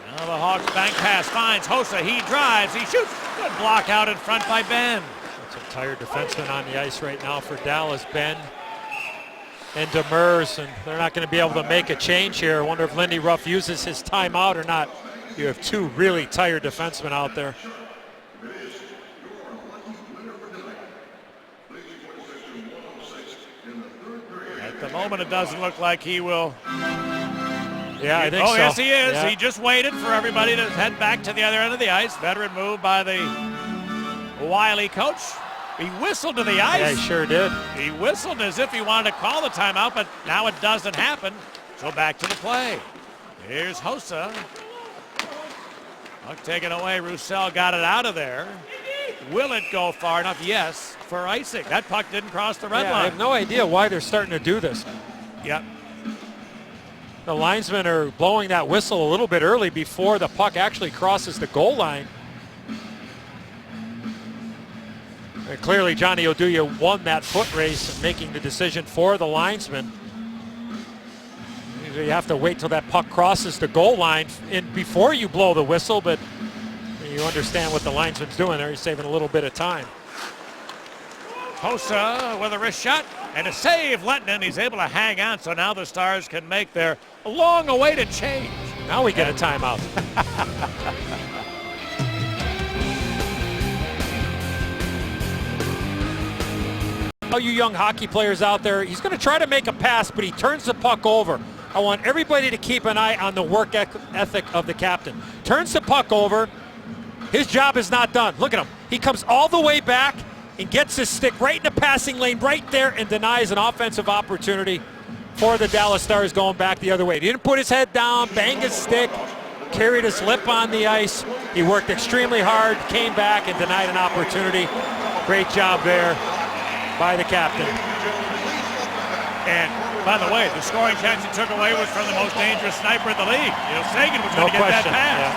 Now the Hawks bank pass finds Hossa. He drives, he shoots. Good block out in front by Ben. Some tired defensemen on the ice right now for Dallas. Ben and Demers, and they're not going to be able to make a change here. I wonder if Lindy Ruff uses his timeout or not. You have 2 really tired defensemen out there. At the moment, it doesn't look like he will. Yeah, I think so. Oh, yes, he is. Yeah. He just waited for everybody to head back to the other end of the ice. Veteran move by the Wiley coach. He whistled to the ice. Yeah, he sure did. He whistled as if he wanted to call the timeout, but now it doesn't happen. So back to the play. Here's Hossa. Puck taken away. Roussel got it out of there. Will it go far enough? Yes, for icing. That puck didn't cross the red line. I have no idea why they're starting to do this. Yep. The linesmen are blowing that whistle a little bit early before the puck actually crosses the goal line. And clearly Johnny Oduya won that foot race, making the decision for the linesman. You have to wait till that puck crosses the goal line before you blow the whistle, but you understand what the linesman's doing there. He's saving a little bit of time. Hossa with a wrist shot and a save. Lettinen, he's able to hang on, so now the Stars can make their long-awaited change. Now we get a timeout. All you young hockey players out there, he's going to try to make a pass, but he turns the puck over. I want everybody to keep an eye on the work ethic of the captain. Turns the puck over. His job is not done. Look at him. He comes all the way back and gets his stick right in the passing lane right there and denies an offensive opportunity for the Dallas Stars going back the other way. He didn't put his head down, bang his stick, carried his lip on the ice. He worked extremely hard, came back and denied an opportunity. Great job there by the captain. And by the way, the scoring chance he took away was from the most dangerous sniper in the league. You know, Sagan was going to get that pass. Yeah.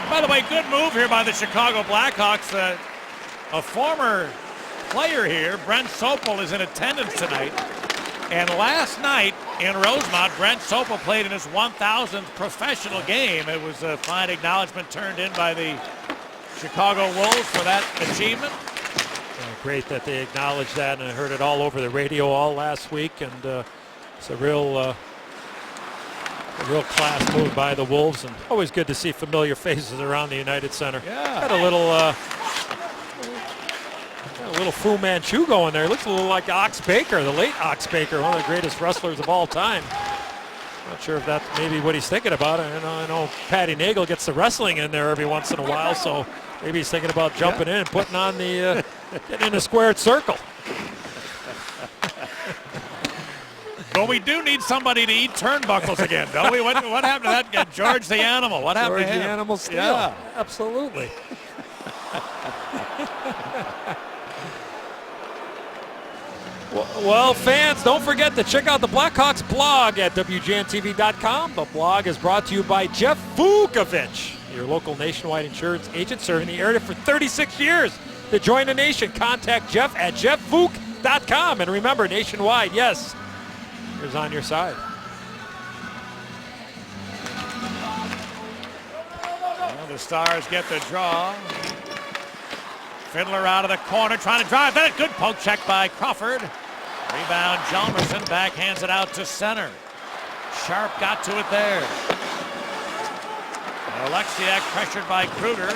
By the way, good move here by the Chicago Blackhawks. A former player here, Brent Sopel, is in attendance tonight. And last night in Rosemont, Brent Sopel played in his 1,000th professional game. It was a fine acknowledgement turned in by the Chicago Wolves for that achievement. Great that they acknowledged that, and I heard it all over the radio all last week, and it's a real class move by the Wolves, and always good to see familiar faces around the United Center. Yeah. Got a little Fu Manchu going there. Looks a little like Ox Baker, the late Ox Baker, one of the greatest wrestlers of all time. Not sure if that's maybe what he's thinking about. I know Patty Nagel gets the wrestling in there every once in a while, so maybe he's thinking about jumping in and putting on the getting in a squared circle. But we do need somebody to eat turnbuckles again, don't we? What happened to that guy, George the Animal? What happened to him? George the Animal Steel. Yeah. Absolutely. Well, fans, don't forget to check out the Blackhawks blog at WGNTV.com. The blog is brought to you by Jeff Vukovich, your local nationwide insurance agent serving the area for 36 years. To join the nation, contact Jeff at jeffvuk.com. And remember, nationwide, yes, is on your side. Well, the Stars get the draw. Fiddler out of the corner, trying to drive that. Good poke check by Crawford. Rebound, Hjalmarsson backhands it out to center. Sharp got to it there. Alexiak pressured by Kruger.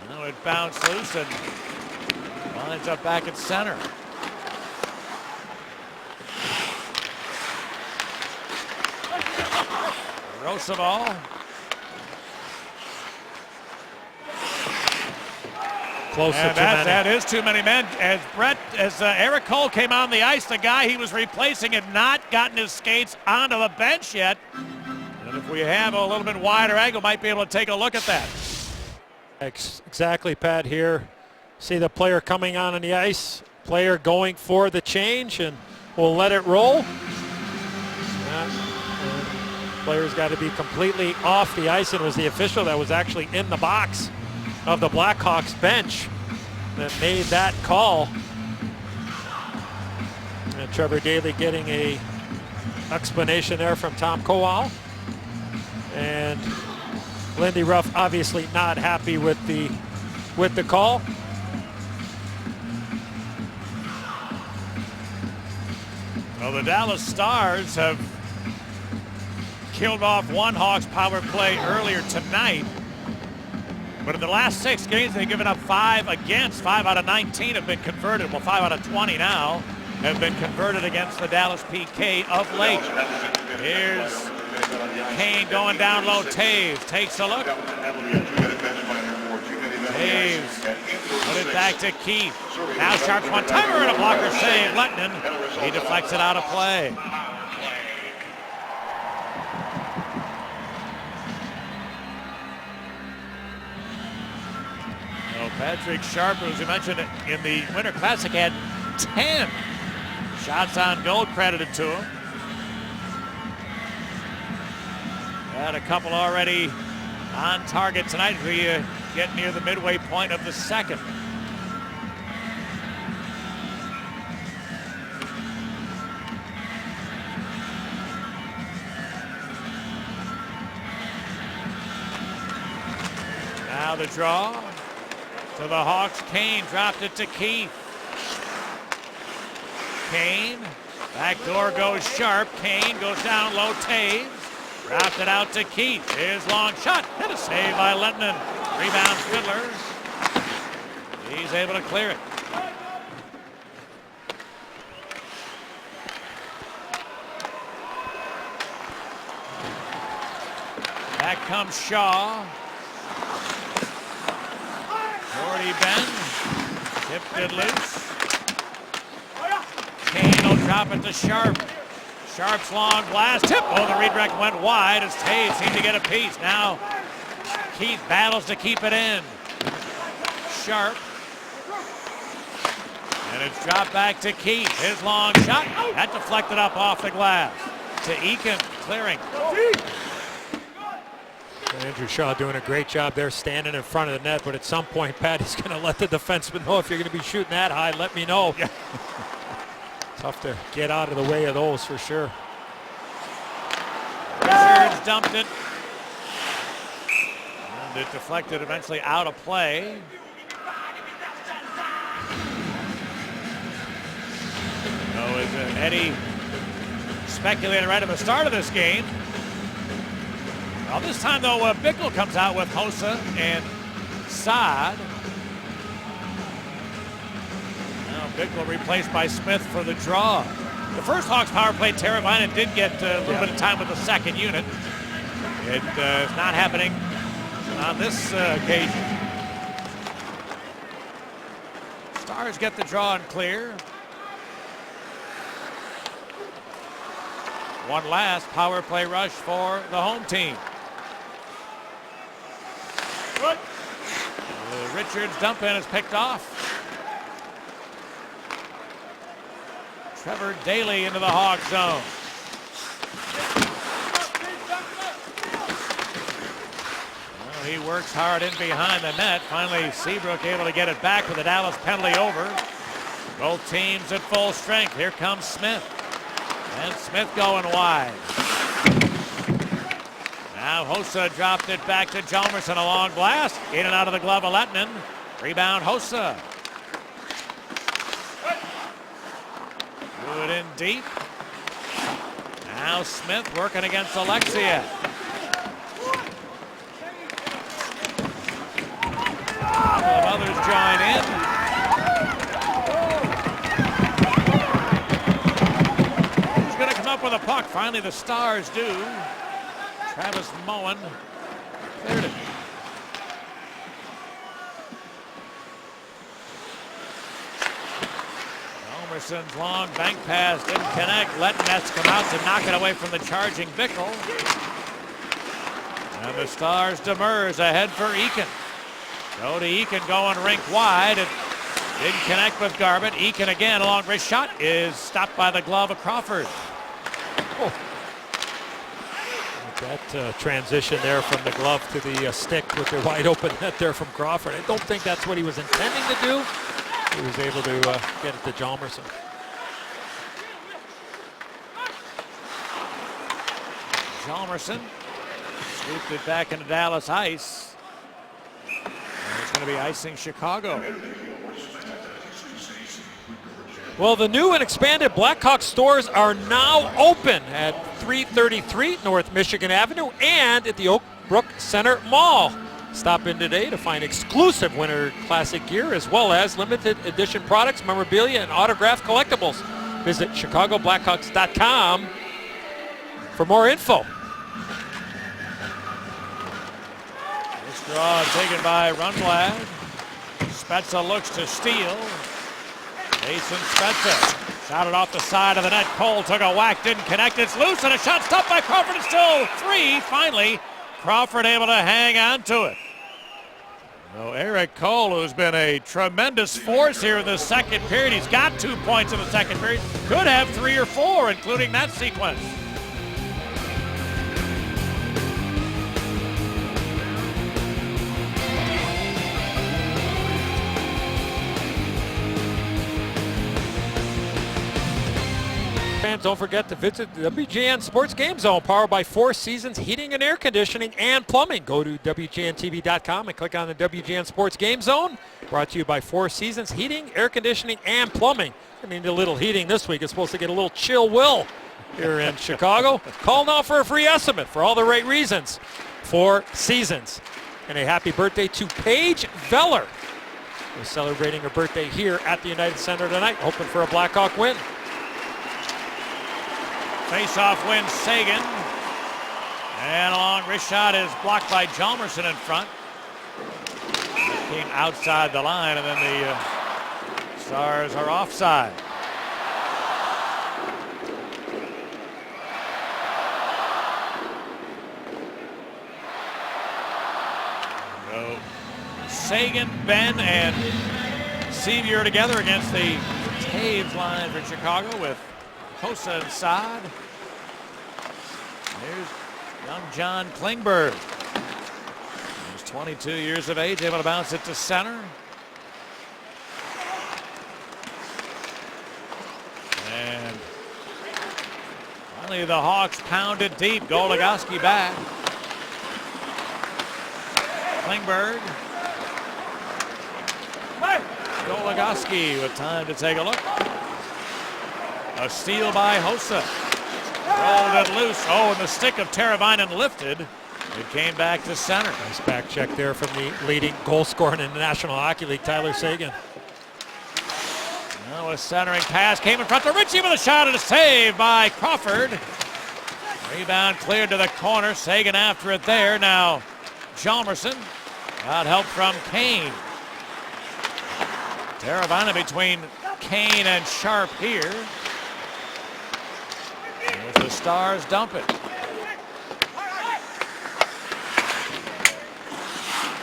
Now it bounced loose and winds up back at center. Roosevelt. Close to too many. That is too many men. As Eric Cole came on the ice, the guy he was replacing had not gotten his skates onto the bench yet. And if we have a little bit wider angle, might be able to take a look at that. Exactly, Pat, here. See the player coming on the ice. Player going for the change, and we'll let it roll. Player's got to be completely off the ice, and it was the official that was actually in the box of the Blackhawks bench that made that call. And Trevor Daley getting a explanation there from Tom Kowal. And Lindy Ruff obviously not happy with the call. Well, the Dallas Stars have killed off one Hawks power play earlier tonight. But in the last 6 games, they've given up 5 against. 5 out of 19 have been converted. Well, 5 out of 20 now have been converted against the Dallas PK of late. Here's Kane going down low. Taves takes a look. Taves put it back to Keith. Now Sharp's one-timer and a blocker save. Lettinen, he deflects it out of play. Patrick Sharp, as we mentioned in the Winter Classic, had 10 shots on goal credited to him. Had a couple already on target tonight as we get near the midway point of the second. Now the draw. To the Hawks, Kane dropped it to Keith. Kane, back door goes Sharp. Kane goes down low, Taves. Dropped it out to Keith. His long shot, and a save by Lettinen. Rebound Fiddler. He's able to clear it. Back comes Shaw. Jordy Ben, tipped it loose. Kane will drop it to Sharp. Sharp's long blast, tip. Oh, the redirect went wide as Taves seemed to get a piece. Now Keith battles to keep it in. Sharp. And it's dropped back to Keith. His long shot, that deflected up off the glass. To Eakin, clearing. Andrew Shaw doing a great job there standing in front of the net, but at some point, Pat, he's going to let the defenseman know, if you're going to be shooting that high, let me know. Yeah. Tough to get out of the way of those for sure. Richards dumped it. And it deflected eventually out of play. Oh, as Eddie speculated right at the start of this game. Well, this time, though, Bickle comes out with Hossa and Saad. Now Bickle replaced by Smith for the draw. The first Hawks power play, Teravainen did get a little bit of time with the second unit. It is not happening on this occasion. Stars get the draw and clear. One last power play rush for the home team. Richards dump in is picked off. Trevor Daly into the Hawk zone. Well, he works hard in behind the net. Finally, Seabrook able to get it back with the Dallas penalty over. Both teams at full strength. Here comes Smith. And Smith going wide. Now Hossa dropped it back to Hjalmarsson. A long blast. In and out of the glove of Lettinen. Rebound Hossa. Good in deep. Now Smith working against Alexia. A couple of others join in. Who's going to come up with a puck? Finally the Stars do. Travis Moen cleared it. Hjalmarsson's long bank pass didn't connect. Lettinen come out to knock it away from the charging Bickle. And the Stars demurs ahead for Eakin. Go to Eakin going rink wide. It didn't connect with Garbutt. Eakin again, a long wrist shot is stopped by the glove of Crawford. Oh. That transition there from the glove to the stick with the wide open net there from Crawford. I don't think that's what he was intending to do. He was able to get it to Hjalmarsson. Hjalmarsson scooped it back into Dallas ice. And it's going to be icing Chicago. Well, the new and expanded Blackhawk stores are now open at 333 North Michigan Avenue and at the Oak Brook Center Mall. Stop in today to find exclusive Winter Classic gear as well as limited edition products, memorabilia, and autographed collectibles. Visit ChicagoBlackhawks.com for more info. This draw taken by Rundblad. Spezza looks to steal. Jason Spezza shot it off the side of the net. Cole took a whack, didn't connect. It's loose and a shot stopped by Crawford. It's still three. Finally, Crawford able to hang on to it. Well, Eric Cole, who's been a tremendous force here in the second period. He's got 2 points in the second period. Could have 3 or 4, including that sequence. Fans, don't forget to visit the WGN Sports Game Zone, powered by Four Seasons Heating and Air Conditioning and Plumbing. Go to WGNTV.com and click on the WGN Sports Game Zone. Brought to you by Four Seasons Heating, Air Conditioning, and Plumbing. I mean, a little heating this week. It's supposed to get a little chill will here in Chicago. Call now for a free estimate for all the right reasons. Four Seasons. And a happy birthday to Paige Veller, who's celebrating her birthday here at the United Center tonight, hoping for a Blackhawk win. Face-off wins Sagan. And a long wrist shot is blocked by Hjalmarsson in front. It came outside the line, and then the Stars are offside. So Sagan, Ben, and Sevier together against the Taves line for Chicago with Hossa and Saad. There's young John Klingberg. He's 22 years of age, able to bounce it to center. And finally the Hawks pound it deep. Goligoski back. Klingberg. Goligoski with time to take a look. A steal by Hossa. Rolled it loose. Oh, and the stick of Teravainen lifted. It came back to center. Nice back check there from the leading goal scorer in the National Hockey League, Tyler Seguin. Now a centering pass came in front to Ritchie with a shot and a save by Crawford. Rebound cleared to the corner. Seguin after it there. Now Hjalmarsson got help from Kane. Teravainen between Kane and Sharp here. As the Stars dump it.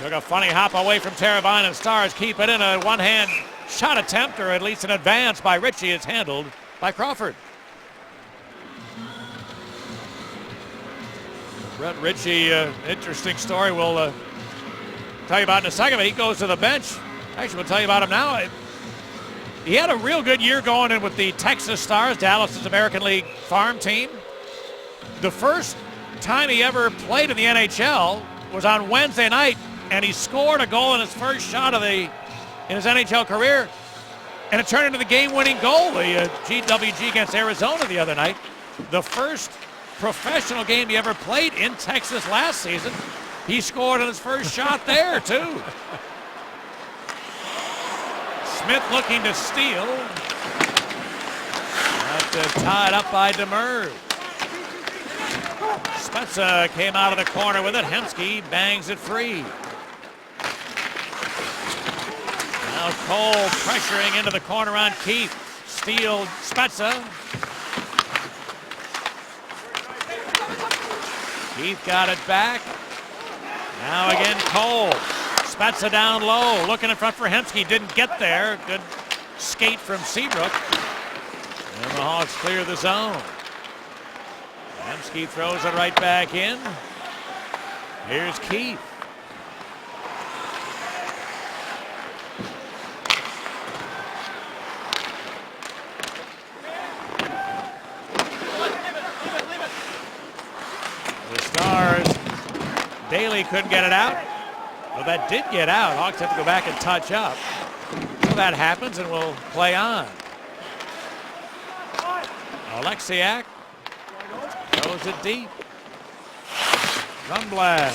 Took a funny hop away from Teravainen. Stars keep it in. A one-hand shot attempt, or at least an advance by Ritchie, is handled by Crawford. Brett Ritchie, interesting story. We'll tell you about in a second, but he goes to the bench. Actually, we'll tell you about him now. He had a real good year going in with the Texas Stars, Dallas's American League farm team. The first time he ever played in the NHL was on Wednesday night, and he scored a goal in his first shot in his NHL career, and it turned into the game-winning goal, the GWG against Arizona the other night. The first professional game he ever played in Texas last season. He scored on his first shot there, too. Smith looking to steal. That's tied up by Demers. Spezza came out of the corner with it. Hemsky bangs it free. Now Cole pressuring into the corner on Keith. Steal Spezza. Keith got it back. Now again Cole. Spezza down low, looking in front for Hemsky. Didn't get there. Good skate from Seabrook. And the Hawks clear the zone. Hemsky throws it right back in. Here's Keith. The Stars, Daly couldn't get it out. Well, that did get out. Hawks have to go back and touch up. So that happens, and we'll play on. Alexiak throws it deep. Rundblad.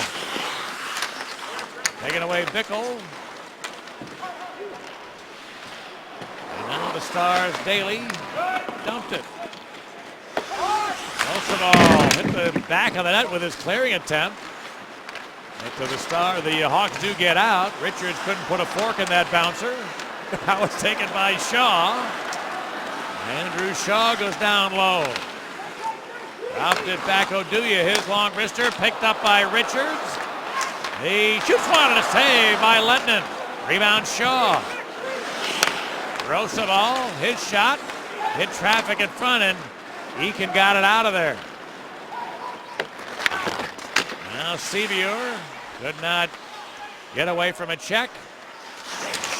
Taking away Bickle. And now the Stars, Daly dumped it. Roosevelt hit the back of the net with his clearing attempt. But to the Hawks do get out. Richards couldn't put a fork in that bouncer. That was taken by Shaw. Andrew Shaw goes down low. Dropped it back Oduya, his long wrister, picked up by Richards. He shoots one and a save by Lettinen. Rebound Shaw. Roosevelt, his shot, hit traffic in front, and Eakin got it out of there. Now Sevier could not get away from a check.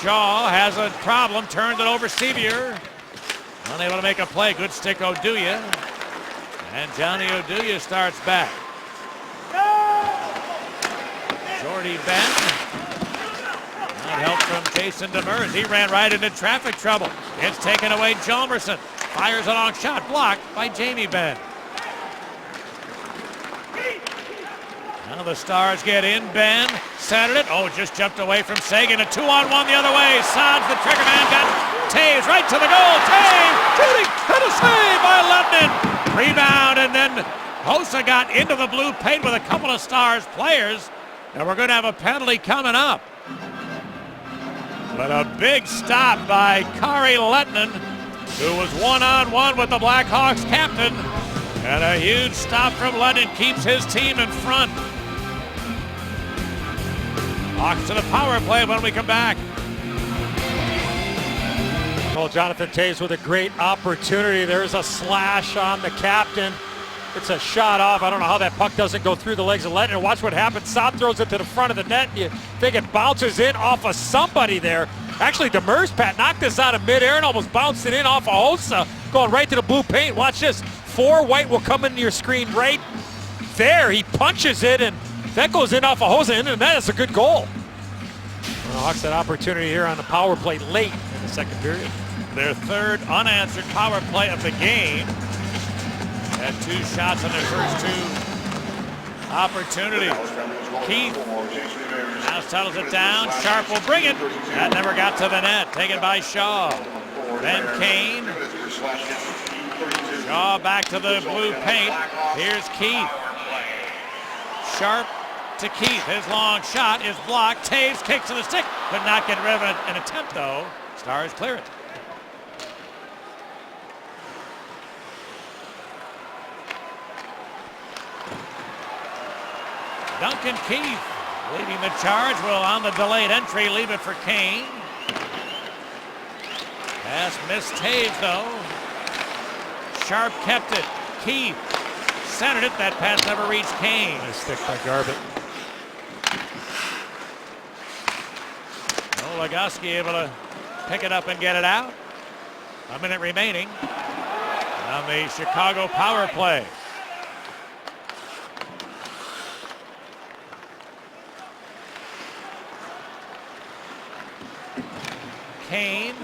Shaw has a problem, turned it over Sevier. Unable to make a play, good stick Oduya. And Johnny Oduya starts back. Jordy Benn. Not help from Jason Demers. He ran right into traffic trouble. It's taken away Hjalmarsson. Fires a long shot, blocked by Jamie Benn. Now the Stars get in. Benn centered it. Oh, just jumped away from Sagan. A 2-on-1 the other way. Sods, the trigger man, got Taves right to the goal. Taves shooting and a save by Lettinen. Rebound, and then Hossa got into the blue paint with a couple of Stars players. And we're going to have a penalty coming up. But a big stop by Kari Lettinen, who was one-on-one with the Blackhawks captain. And a huge stop from Lettinen keeps his team in front. Hawks to the power play when we come back. Well, Jonathan Taves with a great opportunity. There's a slash on the captain. It's a shot off. I don't know how that puck doesn't go through the legs of Lettinen. Watch what happens. Saad throws it to the front of the net. You think it bounces in off of somebody there. Actually, Demers, Pat, knocked this out of midair and almost bounced it in off of Hossa, going right to the blue paint. Watch this. 4 white will come into your screen right there. He punches it, and that goes in off of Hossa, and that is a good goal. The Hawks had opportunity here on the power play late in the second period. Their third unanswered power play of the game. Had 2 shots on their first 2 opportunities. Keith now settles it down. Sharp will bring it. That never got to the net. Taken by Shaw. Then Kane. Shaw back to the blue paint. Here's Keith. Sharp to Keith. His long shot is blocked. Taves kicks to the stick. Could not get rid of an attempt, though. Stars clear it. Duncan Keith leading the charge. Will, on the delayed entry, leave it for Kane. Pass missed Taves, though. Sharp kept it. Keith centered it. That pass never reached Kane. Nice stick by Garbutt. Legoski able to pick it up and get it out. A minute remaining on the Chicago power play. Kane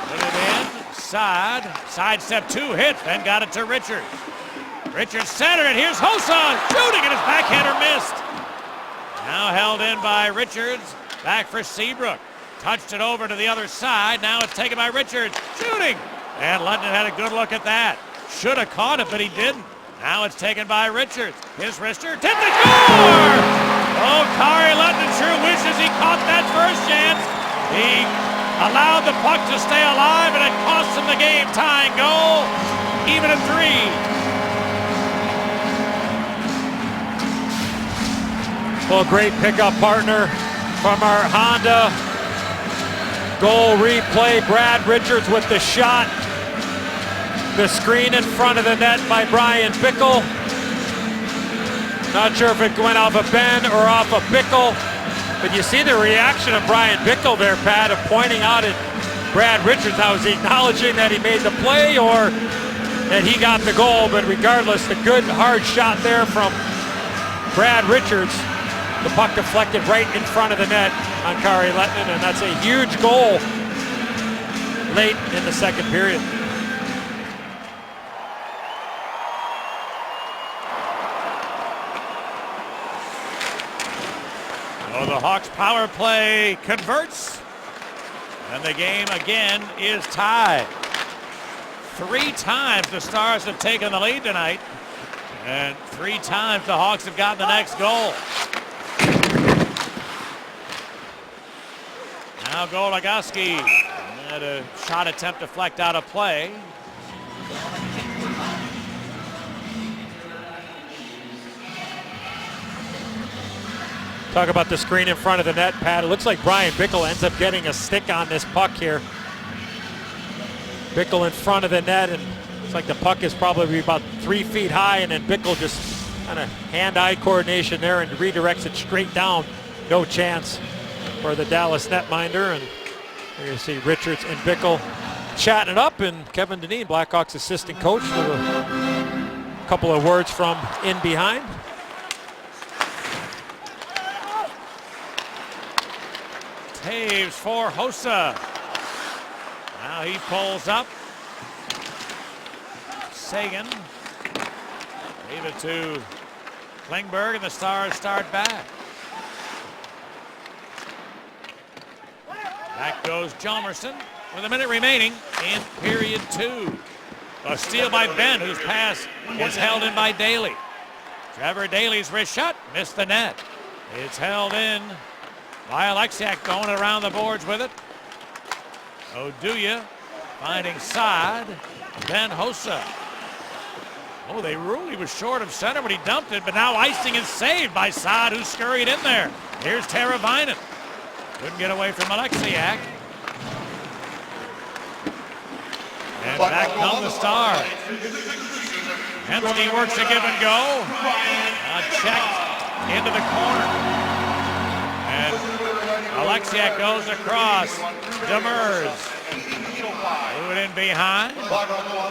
put it in, side step 2 hit, then got it to Richards. Richards centered it, here's Hossa shooting and his backhander missed. Now held in by Richards, back for Seabrook. Touched it over to the other side, now it's taken by Richards, shooting! And London had a good look at that. Should have caught it, but he didn't. Now it's taken by Richards. His wrister, tipped it, score! Oh, Kari London sure wishes he caught that first chance. He allowed the puck to stay alive, and it cost him the game. Tying goal, even at 3. Well, great pickup partner from our Honda. Goal replay, Brad Richards with the shot. The screen in front of the net by Brian Bickle. Not sure if it went off of Ben or off of Bickle, but you see the reaction of Brian Bickle there, Pat, of pointing out at Brad Richards. Now, is he acknowledging that he made the play or that he got the goal? But regardless, the good hard shot there from Brad Richards. The puck deflected right in front of the net on Kari Lehtonen, and that's a huge goal late in the second period. Oh, the Hawks power play converts, and the game again is tied. 3 times the Stars have taken the lead tonight, and 3 times the Hawks have gotten the next goal. Now Goligoski had a shot attempt deflect out of play. Talk about the screen in front of the net, Pat. It looks like Brian Bickle ends up getting a stick on this puck here. Bickle in front of the net, and it's like the puck is probably about 3 feet high, and then Bickle just kind of hand-eye coordination there and redirects it straight down. No chance for the Dallas netminder, and you're going to see Richards and Bickle chatting it up, and Kevin Dineen, Blackhawks assistant coach, with a couple of words from in behind. Taves for Hossa. Now he pulls up. Sagan gave it to Klingberg, and the Stars start back. Back goes Hjalmarsson with a minute remaining in period 2. A steal by Ben, whose pass is held in by Daly. Trevor Daly's wrist shot missed the net. It's held in by Alexiak, going around the boards with it. Oduya finding Saad. Ben Hossa. Oh, they really was short of center when he dumped it, but now icing is saved by Saad, who scurried in there. Here's Teravainen. Couldn't get away from Alexiak. And back come the Stars. Hemsky works a give and go. Checked into the corner. And Alexiak goes across. Demers threw it in behind.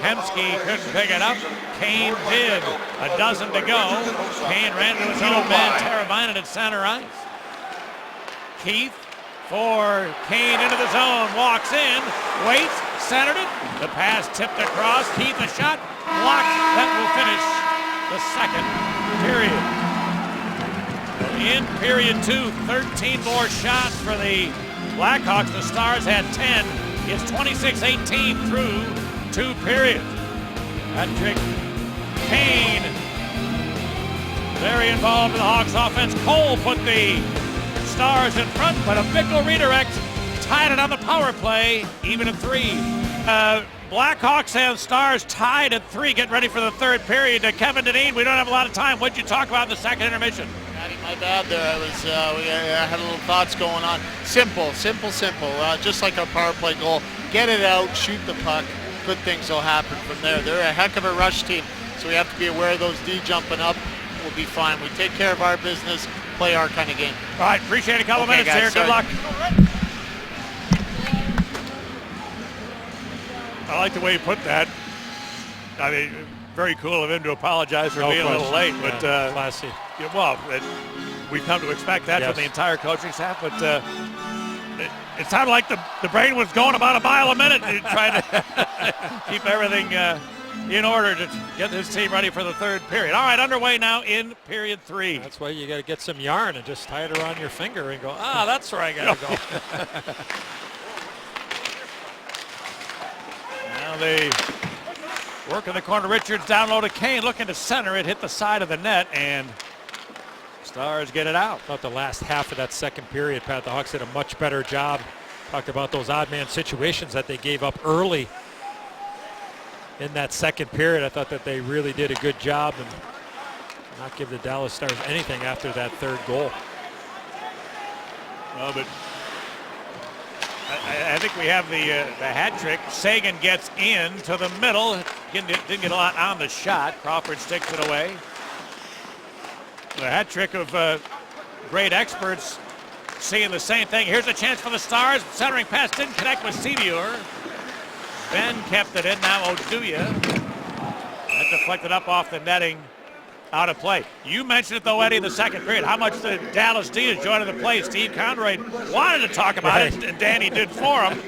Hemsky couldn't pick it up. Kane did. A dozen to go. Kane ran to his own man. Teravainen at center ice. Keith for Kane into the zone, walks in, waits, centered it. The pass tipped across. Keith the shot, blocked. That will finish the second period. In period 2, 13 more shots for the Blackhawks. The Stars had 10. It's 26-18 through 2 periods. Patrick Kane very involved in the Hawks offense. Cole put the Stars in front, but a Bickle redirect tied it on the power play, even at 3. Blackhawks have Stars tied at 3. Get ready for the third period. Kevin Dineen, we don't have a lot of time. What'd you talk about in the second intermission? My bad there. I had a little thoughts going on. Simple. Just like our power play goal. Get it out, shoot the puck. good things will happen from there. They're a heck of a rush team, so we have to be aware of those D jumping up. We'll be fine. We take care of our business, play our kind of game. All right, appreciate a couple minutes guys, here. Good sorry. luck. I like the way he put that. I mean, very cool of him to apologize for being a little late, but classy. yeah, well, we've come to expect that from the entire coaching staff. But it sounded like the brain was going about a mile a minute, trying to keep everything in order to get his team ready for the third period. All right, underway now in period 3. That's why you got to get some yarn and just tie it around your finger and go, that's where I got to go. Now they work in the corner. Richards down low to Kane, looking to center it, hit the side of the net, and Stars get it out. About the last half of that second period, Pat, the Hawks did a much better job. Talked about those odd man situations that they gave up early in that second period. I thought that they really did a good job and not give the Dallas Stars anything after that third goal. Well, but I think we have the hat trick. Sagan gets in to the middle. Didn't get a lot on the shot. Crawford sticks it away. The hat trick of great experts seeing the same thing. Here's a chance for the Stars. Centering pass didn't connect with Sevier. Ben kept it in. Now Oduya. That deflected up off the netting. Out of play. You mentioned it though, Eddie, the second period, how much the Dallas D is joining the play. Steve Conroy wanted to talk about it, and Danny did for him.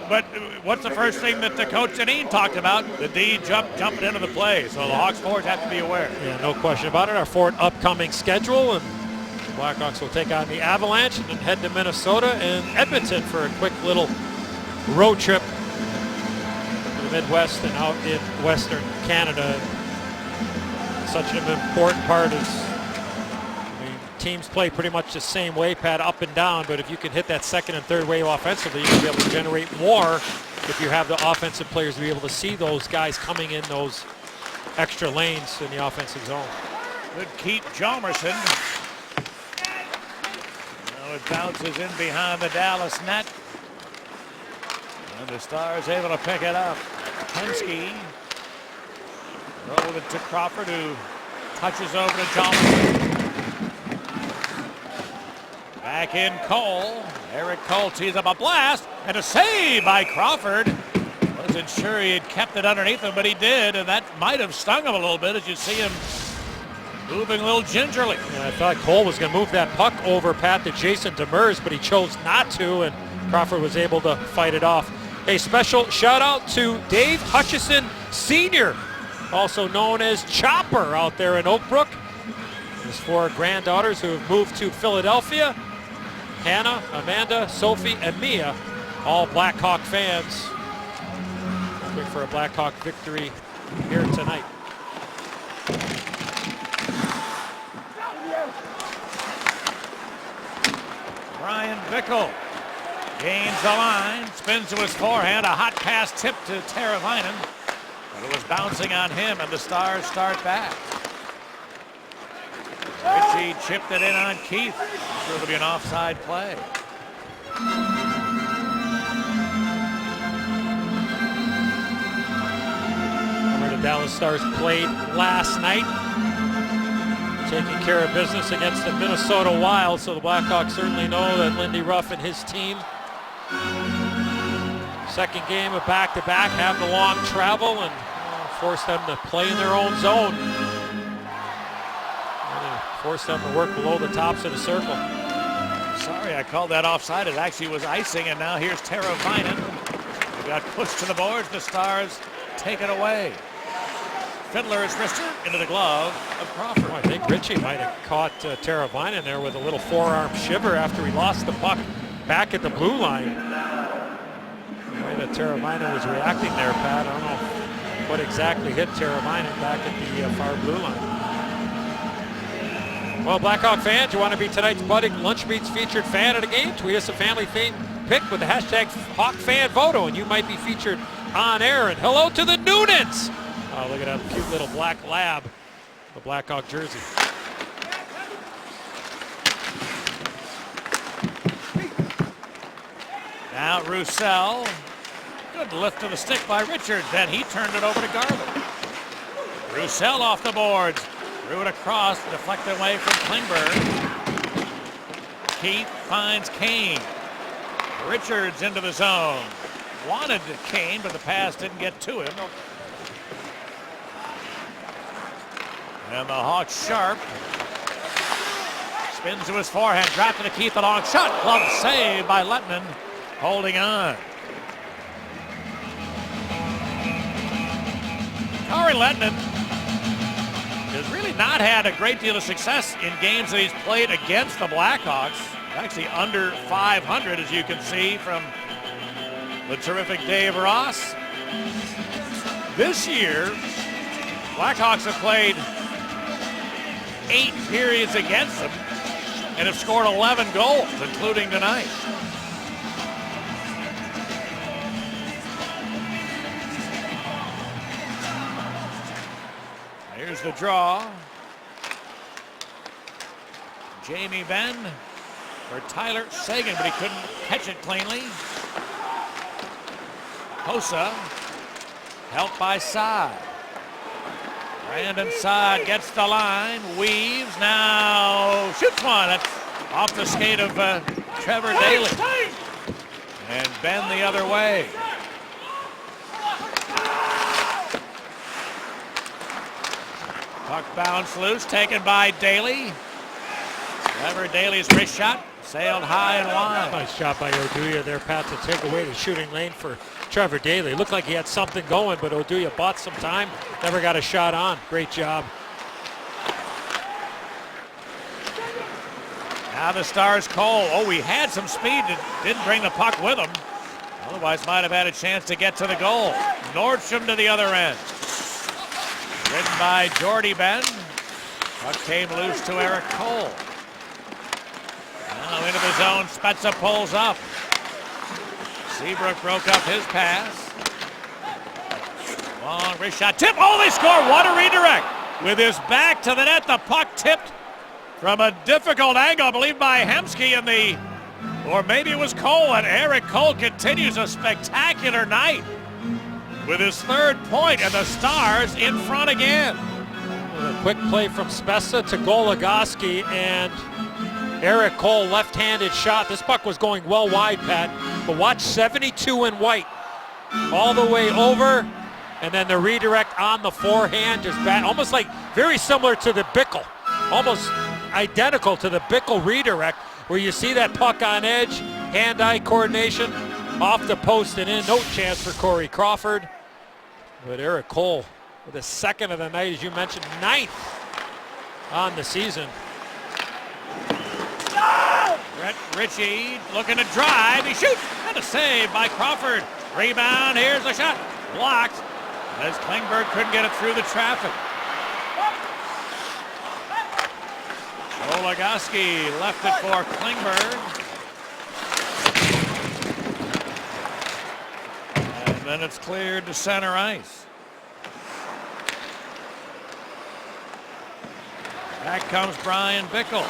But what's the first thing that the coach Janine talked about? The D jumping into the play. So the Hawks forwards have to be aware. Yeah, no question about it. Our forward upcoming schedule, and the Blackhawks will take on the Avalanche and then head to Minnesota and Edmonton for a quick little road trip to the Midwest and out in Western Canada. Such an important part is, teams play pretty much the same way, Pat, up and down, but if you can hit that second and third wave offensively, you'll be able to generate more if you have the offensive players to be able to see those guys coming in those extra lanes in the offensive zone. Good keep, Jalmerson. Now it bounces in behind the Dallas net. And the Stars able to pick it up. Penske. Rolled it to Crawford, who touches over to Jalmerson. Back in Cole. Eric Cole tees up a blast, and a save by Crawford. Wasn't sure he had kept it underneath him, but he did, and that might have stung him a little bit as you see him moving a little gingerly. Yeah, I thought Cole was going to move that puck over, Pat, to Jason Demers, but he chose not to, and Crawford was able to fight it off. A special shout out to Dave Hutchison Sr., also known as Chopper out there in Oak Brook. His 4 granddaughters who have moved to Philadelphia. Hannah, Amanda, Sophie, and Mia, all Blackhawk fans. Looking for a Blackhawk victory here tonight. Brian Bickle gains the line, spins to his forehand, a hot pass tip to Teravainen. But it was bouncing on him, and the Stars start back. Ritchie chipped it in on Keith. Sure it'll be an offside play. Where the Dallas Stars played last night, taking care of business against the Minnesota Wild, so the Blackhawks certainly know that Lindy Ruff and his team, second game of back-to-back, have the long travel and force them to play in their own zone. Force them to work below the tops of the circle. Sorry, I called that offside. It actually was icing, and now here's Teravainen. He got pushed to the boards. The Stars take it away. Fiddler is wristed into the glove of Crawford. I think Ritchie might have caught Teravainen there with a little forearm shiver after he lost the puck back at the blue line. The way that Teravainen was reacting there, Pat, I don't know what exactly hit Teravainen back at the far blue line. Well, Blackhawk fans, you want to be tonight's budding Lunch Meats featured fan of the game? Tweet us a family pick with the hashtag HawkFanPhoto, and you might be featured on air. And hello to the Noonans! Oh, look at that cute little black lab, the Blackhawk jersey. Now Roussel Good lift to the stick by Richards. Then he turned it over to Garland. Roussel off the boards. Threw it across, deflected away from Klingberg. Keith finds Kane. Richards into the zone. Wanted Kane, but the pass didn't get to him. And the Hawks sharp. Spins to his forehand, dropped to Keith, a long shot. Glove save by Lettman, holding on. Kari Lettman has really not had a great deal of success in games that he's played against the Blackhawks. Actually under 500, as you can see from the terrific Dave Ross. This year, Blackhawks have played 8 periods against them and have scored 11 goals, including tonight. Here's the draw. Jamie Benn for Tyler Seguin, but he couldn't catch it cleanly. Hossa, helped by Saad. Brandon Saad gets the line, weaves, now shoots one. That's off the skate of Trevor Daley. And Benn the other way. Puck bounced loose, taken by Daley. Trevor Daley's wrist shot sailed high and wide. Nice shot by Oduya there, Pat, to take away the shooting lane for Trevor Daley. It looked like he had something going, but Oduya bought some time, never got a shot on. Great job. Now the Stars Cole. Oh, he had some speed, didn't bring the puck with him. Otherwise might have had a chance to get to the goal. Nordstrom to the other end. Ridden by Jordy Benn. Puck came loose to Eric Cole. Now into the zone, Spezza pulls up. Seabrook broke up his pass. Long wrist shot, tip, oh they score, what a redirect. With his back to the net, the puck tipped from a difficult angle, I believe by Hemsky in the, or maybe it was Cole, and Eric Cole continues a spectacular night with his 3rd point, and the Stars in front again. A quick play from Spezza to Goligoski, and Eric Cole left-handed shot. This puck was going well wide, Pat, but watch 72 in white all the way over, and then the redirect on the forehand, just almost like very similar to the Bickle, almost identical to the Bickle redirect, where you see that puck on edge, hand-eye coordination, off the post and in. No chance for Corey Crawford. But Eric Cole with his 2nd of the night, as you mentioned, 9th on the season. Brett Ritchie looking to drive. He shoots, and a save by Crawford. Rebound, here's the shot. Blocked as Klingberg couldn't get it through the traffic. Goligoski left it for Klingberg. And then it's cleared to center ice. Back comes Brian Bickle.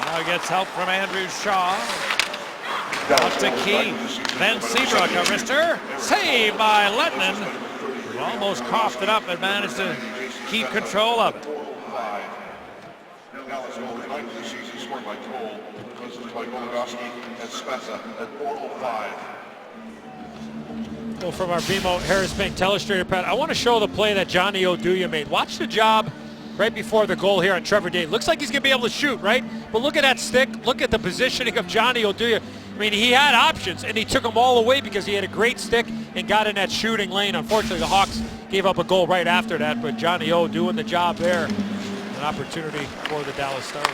Now gets help from Andrew Shaw. Up to Keith. Then Seabrook, a wrister. Saved by Lettman, who almost coughed it up and managed to keep control of it. Dallas goal tonight for the season scored by Cole, assisted by Goligoski and Spezza at 4:05. Well, from our BMO Harris Bank telestrator, Pat, I want to show the play that Johnny Oduya made. Watch the job right before the goal here on Trevor Daley. Looks like he's going to be able to shoot, right? But look at that stick. Look at the positioning of Johnny Oduya. I mean, he had options, and he took them all away because he had a great stick and got in that shooting lane. Unfortunately, the Hawks gave up a goal right after that, but Johnny O doing the job there. An opportunity for the Dallas Stars.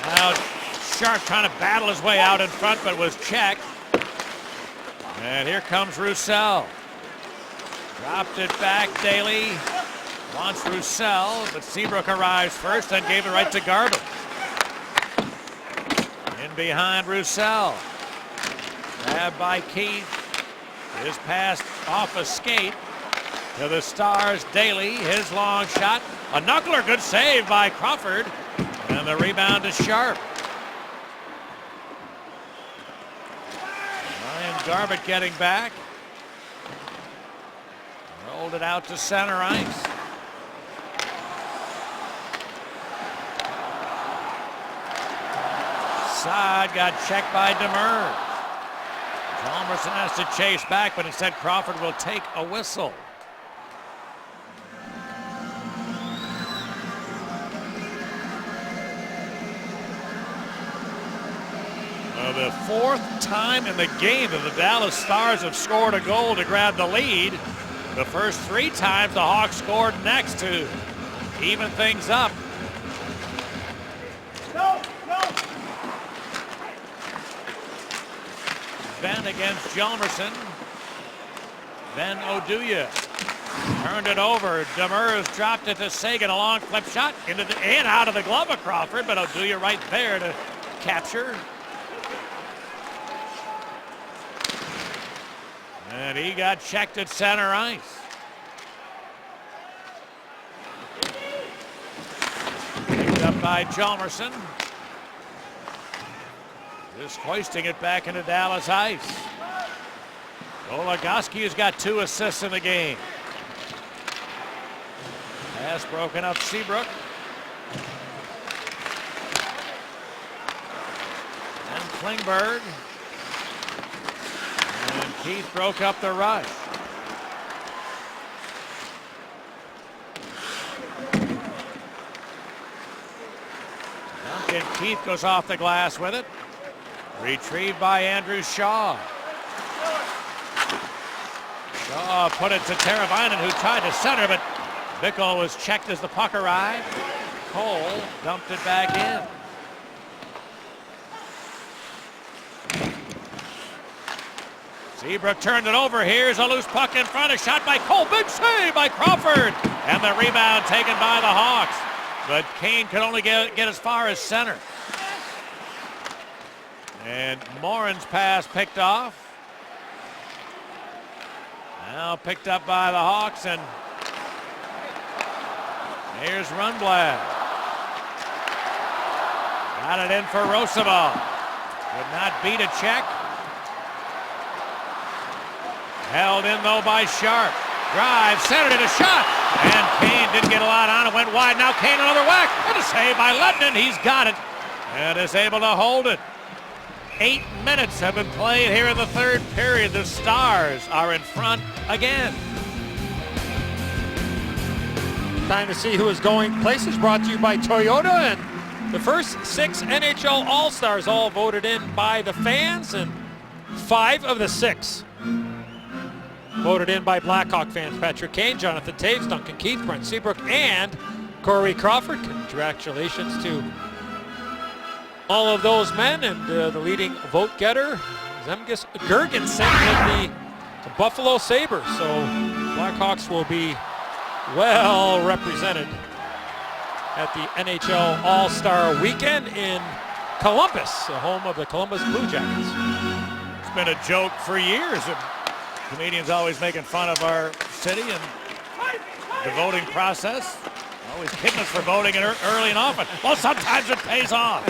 Now Sharp trying to battle his way out in front, but was checked. And here comes Roussel. Dropped it back, Daley. Wants Roussel, but Seabrook arrives first and gave it right to Garland. In behind Roussel. Grabbed by Keith. His pass off a skate to the Stars. Daley, his long shot. A knuckler, good save by Crawford. And the rebound is Sharp. Ryan Garbutt getting back. Rolled it out to center ice. Saad got checked by Demers. Hjalmarsson has to chase back, but instead Crawford will take a whistle. The fourth time in the game that the Dallas Stars have scored a goal to grab the lead. The first 3 times the Hawks scored next to even things up. Benn against Hjalmarsson. Then Oduya turned it over. Demers dropped it to Sagan. A long flip shot into the and out of the glove of Crawford, but Oduya right there to capture. And he got checked at center ice. Picked up by Hjalmarsson. Just hoisting it back into Dallas ice. Goligoski has got 2 assists in the game. Pass broken up Seabrook. And Klingberg. And Keith broke up the rush. Duncan Keith goes off the glass with it. Retrieved by Andrew Shaw. Shaw put it to Teravainen, who tried to center, but Bickle was checked as the puck arrived. Cole dumped it back in. Seabrook turned it over. Here's a loose puck in front. A shot by Cole. Big save by Crawford. And the rebound taken by the Hawks. But Kane could only get as far as center. And Morin's pass picked off. Now picked up by the Hawks, and here's Rundblad. Got it in for Roosevelt. Could not beat a check. Held in though by Sharp. Drive, centered it, a shot. And Kane didn't get a lot on it, went wide. Now Kane another whack. And a save by Lettinen. He's got it and is able to hold it. 8 minutes have been played here in the third period. The Stars are in front again. Time to see who is going places, brought to you by Toyota. And the first 6 NHL All-Stars all voted in by the fans, and 5 of the 6 voted in by Blackhawk fans. Patrick Kane, Jonathan Toews, Duncan Keith, Brent Seabrook, and Corey Crawford. Congratulations to all of those men, and the leading vote getter, Zemgus Girgensson with the Buffalo Sabres. So Blackhawks will be well represented at the NHL All-Star Weekend in Columbus, the home of the Columbus Blue Jackets. It's been a joke for years. Comedians always making fun of our city and the voting process. Always kidding us for voting early and often. Well, sometimes it pays off.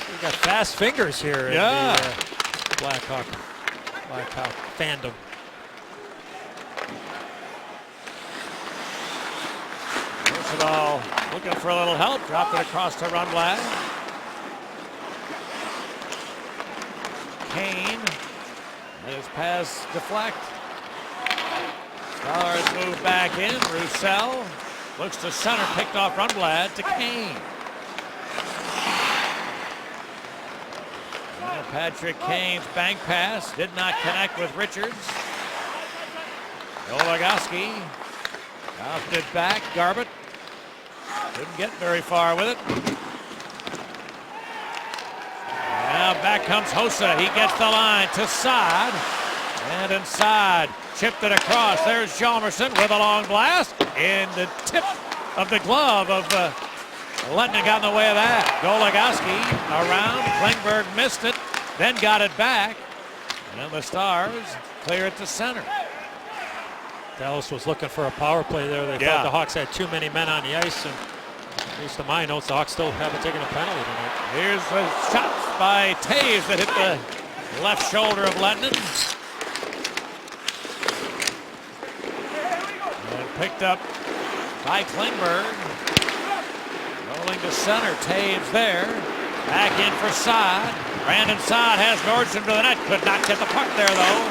We've got fast fingers here in the Blackhawk fandom. Roosevelt looking for a little help. Dropped it across to Rundblad. Kane. Let his pass deflect. Stars move back in. Roussel looks to center. Picked off Rundblad to Kane. Patrick Kane's bank pass did not connect with Richards. Goligoski dropped it back. Garbutt couldn't get very far with it. Now back comes Hossa. He gets the line to Saad. And inside, chipped it across. There's Hjalmarsson with a long blast. In the tip of the glove of Lettinen got in the way of that. Goligoski around. Klingberg missed it. Then got it back, and the Stars clear it to center. Dallas was looking for a power play there. They thought the Hawks had too many men on the ice, and At least in my notes, the Hawks still haven't taken a penalty tonight. Here's a shot by Taves that hit the left shoulder of Lettinen. And picked up by Klingberg. Rolling to center, Taves there. Back in for Saad. Brandon Saad has Nordstrom to the net. Could not get the puck there though.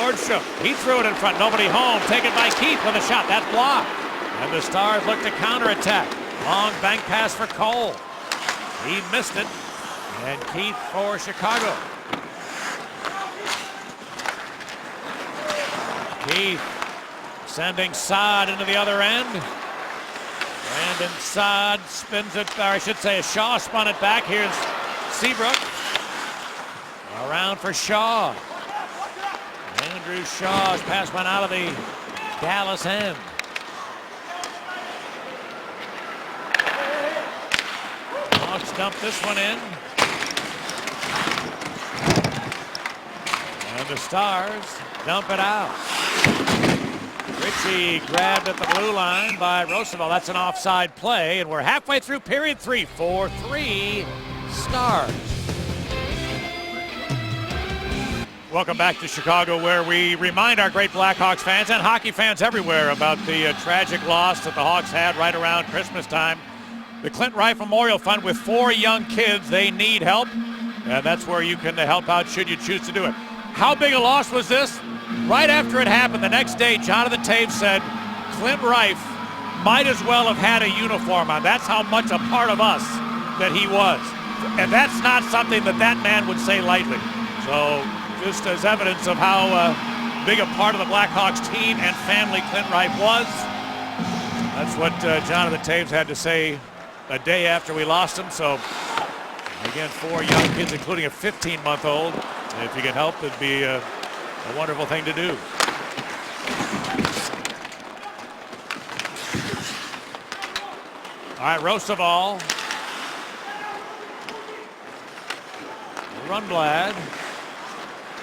Nordstrom, he threw it in front, nobody home. Taken by Keith with a shot, that's blocked. And the Stars look to counterattack. Long bank pass for Cole. He missed it. And Keith for Chicago. Keith sending Saad into the other end. Brandon Saad spins it, or I should say Shaw spun it back. Here's Seabrook. Around for Shaw. Andrew Shaw's pass went out of the Dallas end. Hawks dump this one in. And the Stars dump it out. Ritchie grabbed at the blue line by Roosevelt. That's an offside play, and we're halfway through period 3. 4-3 Stars. Welcome back to Chicago, where we remind our great Blackhawks fans and hockey fans everywhere about the tragic loss that the Hawks had right around Christmas time. The Clint Rife Memorial Fund, with 4 young kids, they need help, and that's where you can help out should you choose to do it. How big a loss was this? Right after it happened, the next day, Jonathan Taves said, Clint Rife might as well have had a uniform on. That's how much a part of us that he was. And that's not something that that man would say lightly. So just as evidence of how big a part of the Blackhawks team and family Clint Rife was. That's what Jonathan Taves had to say a day after we lost him. So again, 4 young kids, including a 15-month-old. If you can help, it'd be a wonderful thing to do. All right, Roosevelt. Rundblad.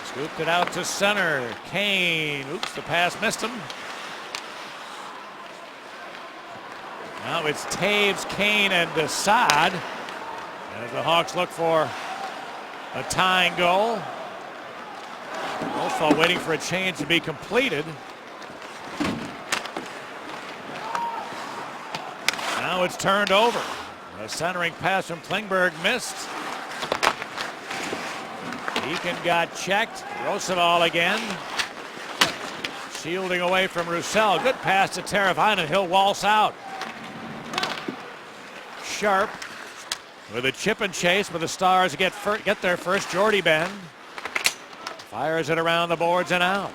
Scooped it out to center. Kane. Oops, the pass missed him. Now it's Taves, Kane, and Saad as the Hawks look for a tying goal. Roosevelt waiting for a change to be completed. Now it's turned over. A centering pass from Klingberg missed. Eakin got checked. Roosevelt again. Shielding away from Roussel. Good pass to Teravainen. He'll waltz out. Sharp with a chip and chase, but the Stars get their first. Jordy Ben fires it around the boards and out.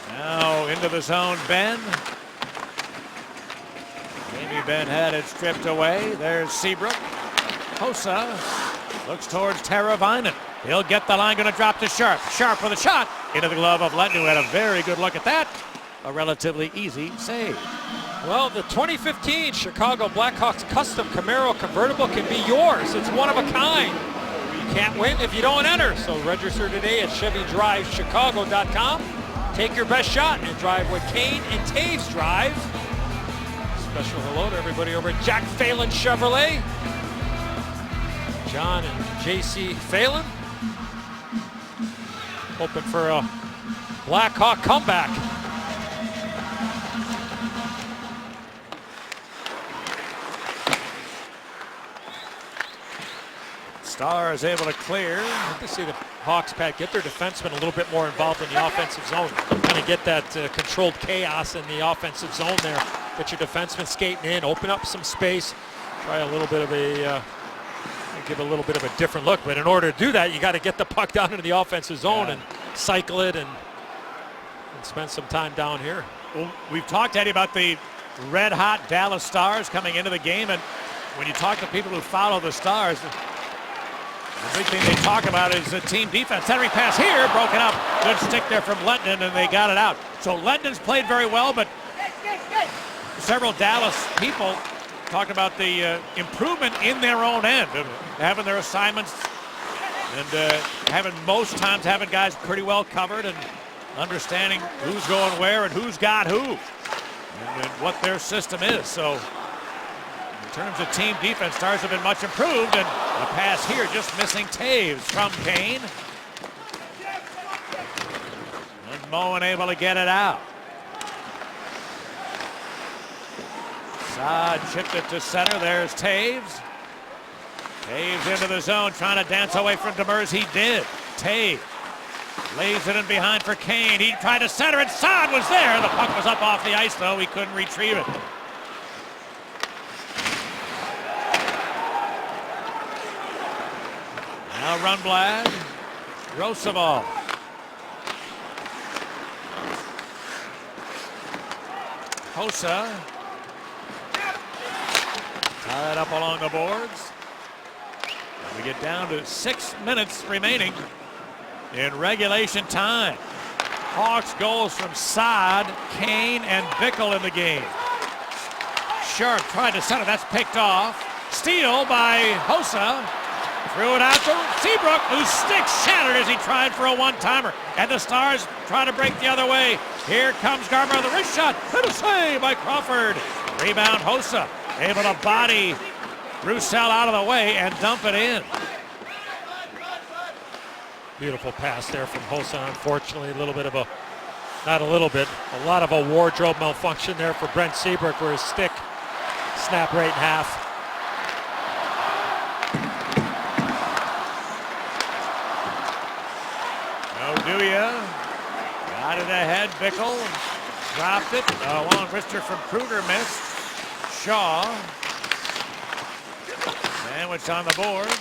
Now into the zone, Ben. Jamie Benn had it stripped away. There's Seabrook. Hossa looks towards Teravainen. He'll get the line, going to drop to Sharp. Sharp with a shot into the glove of Lettinen, who had a very good look at that. A relatively easy save. Well, the 2015 Chicago Blackhawks custom Camaro convertible can be yours. It's one of a kind. You can't win if you don't enter. So register today at ChevyDriveChicago.com. Take your best shot and drive what Kane and Taves drive. Special hello to everybody over at Jack Phelan Chevrolet. John and JC Phelan. Hoping for a Blackhawk comeback. Stars able to clear. I'd like to see the Hawks, Pat, get their defensemen a little bit more involved in the offensive zone. Kind of get that controlled chaos in the offensive zone there. Get your defensemen skating in, open up some space, try a little bit of a, give a little bit of a different look. But in order to do that, you got to get the puck down into the offensive zone and cycle it and spend some time down here. Well, we've talked, Eddie, about the red-hot Dallas Stars coming into the game, and when you talk to people who follow the Stars, the big thing they talk about is the team defense. Centering pass here, broken up. Good stick there from Lettinen, and they got it out. So Lettinen's played very well, but several Dallas people talk about the improvement in their own end, having their assignments and having guys pretty well covered, and understanding who's going where and who's got who and what their system is. So in terms of team defense, Stars have been much improved, and a pass here just missing Taves from Kane. And Moen able to get it out. Saad chipped it to center. There's Taves. Taves into the zone, trying to dance away from Demers. He did. Taves lays it in behind for Kane. He tried to center it. Saad was there. The puck was up off the ice, though. He couldn't retrieve it. Now Rundblad. Roosevelt. Hossa. Tied up along the boards. And we get down to 6 minutes remaining in regulation time. Hawks goals from Saad, Kane, and Bickle in the game. Sharp tried to center. That's picked off. Steal by Hossa. Threw it out to Seabrook, whose stick shattered as he tried for a one-timer. And the Stars try to break the other way. Here comes Garber on the wrist shot. And a save by Crawford. Rebound Hossa. Able to body Roussel out of the way and dump it in. Beautiful pass there from Hossa. Unfortunately, a lot of a wardrobe malfunction there for Brent Seabrook, where his stick snapped right in half. Oduya got it ahead. Bickle dropped it. A long wrister from Kruger missed. Shaw. Sandwich on the boards.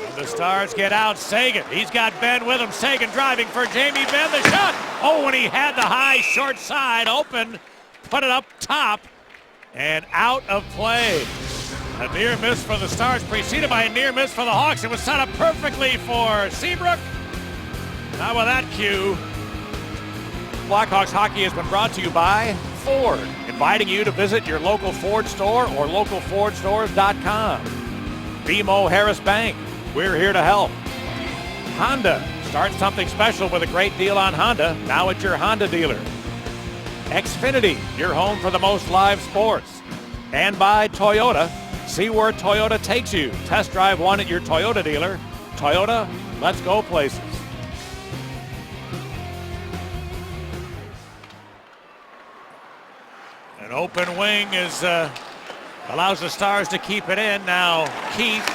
And the Stars get out. Sagan. He's got Ben with him. Sagan driving for Jamie Benn. The shot. Oh, and he had the high short side open. Put it up top and out of play. A near miss for the Stars, preceded by a near miss for the Hawks. It was set up perfectly for Seabrook. Now with that cue, Blackhawks hockey has been brought to you by Ford, inviting you to visit your local Ford store or localfordstores.com. BMO Harris Bank, we're here to help. Honda, start something special with a great deal on Honda, now at your Honda dealer. Xfinity, your home for the most live sports. And by Toyota, see where Toyota takes you. Test drive one at your Toyota dealer. Toyota, let's go places. An open wing allows the Stars to keep it in. Now Keith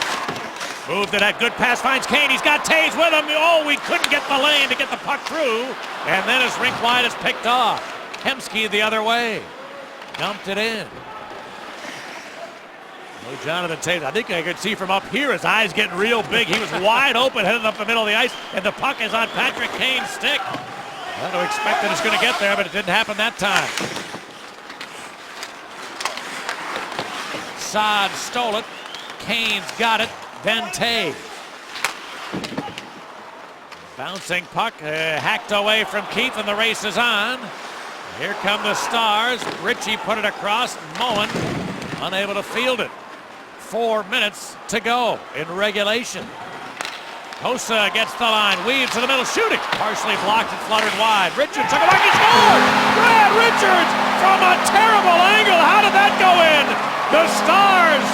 moved it. That good pass finds Kane. He's got Taves with him. Oh, we couldn't get the lane to get the puck through. And then his rink wide is picked off. Hemsky the other way. Dumped it in. Oh, Jonathan Taves. I think I could see from up here his eyes getting real big. He was wide open heading up the middle of the ice, and the puck is on Patrick Kane's stick. I don't expect that it's going to get there, but it didn't happen that time. Saad stole it. Kane's got it. Then Taves. Bouncing puck, hacked away from Keith, and the race is on. Here come the Stars. Ritchie put it across. Moen unable to field it. 4 minutes to go in regulation. Hossa gets the line, weaves to the middle, shooting. Partially blocked and fluttered wide. Richards took a mark, he scored! Brad Richards from a terrible angle. How did that go in? The Stars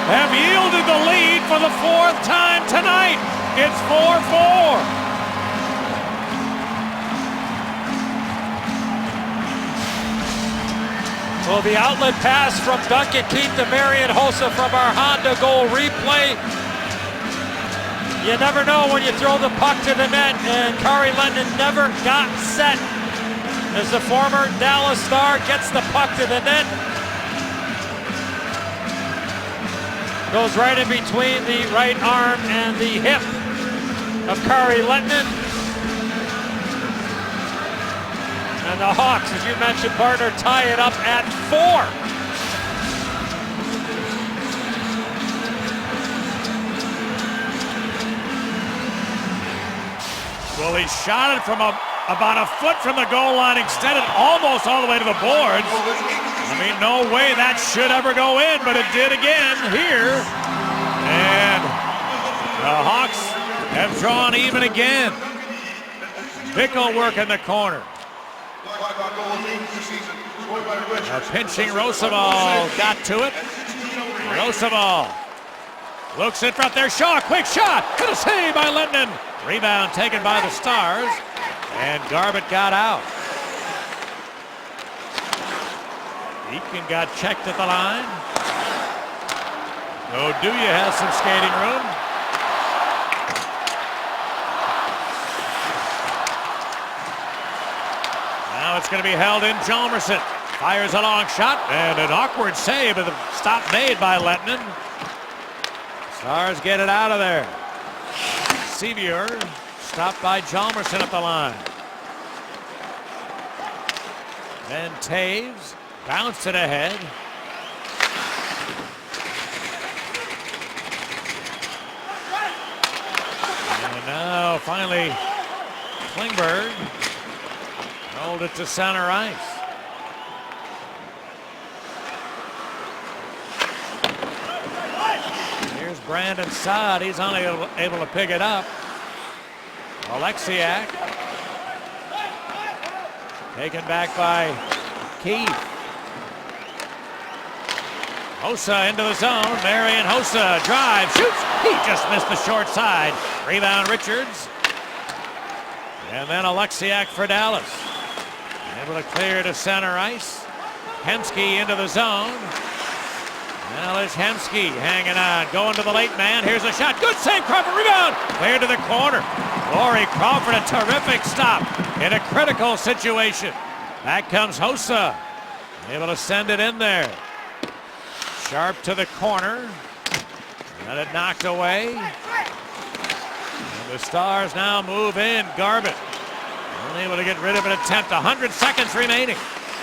have yielded the lead for the 4th time tonight. It's 4-4. Well, the outlet pass from Duncan Keith to Marian Hossa from our Honda goal replay. You never know when you throw the puck to the net, and Kari Lehtonen never got set as the former Dallas Star gets the puck to the net. Goes right in between the right arm and the hip of Kari Lehtonen. And the Hawks, as you mentioned, partner, tie it up at 4. Well, he shot it from about a foot from the goal line, extended almost all the way to the boards. I mean, no way that should ever go in, but it did again here. And the Hawks have drawn even again. Bickle work in the corner. Blackhawk goal of 8 this season, scored by Richards. A pinching Roosevelt got to it. Roosevelt looks in front there. Shaw, quick shot. Good a save by Linden. Rebound taken by the Stars. And Garbutt got out. Eakin got checked at the line. Oduya has some skating room. Now it's going to be held in. Hjalmarsson fires a long shot and an awkward save, but the stop made by Lehtinen. Stars get it out of there. Sevier stopped by Hjalmarsson at the line. Then Taves bounced it ahead. And now finally Klingberg rolled it to center ice. Here's Brandon Saad. He's only able to pick it up. Alexiak taken back by Keith. Hossa into the zone. Marian Hossa drives, shoots. He just missed the short side. Rebound Richards. And then Alexiak for Dallas. Able to clear to center ice. Hemsky into the zone. Now there's Hemsky hanging on, going to the late man. Here's a shot. Good save, Crawford. Rebound. Cleared to the corner. Corey Crawford, a terrific stop in a critical situation. Back comes Hossa. Able to send it in there. Sharp to the corner. Got it knocked away. And the Stars now move in. Garbutt unable to get rid of an attempt. 100 seconds remaining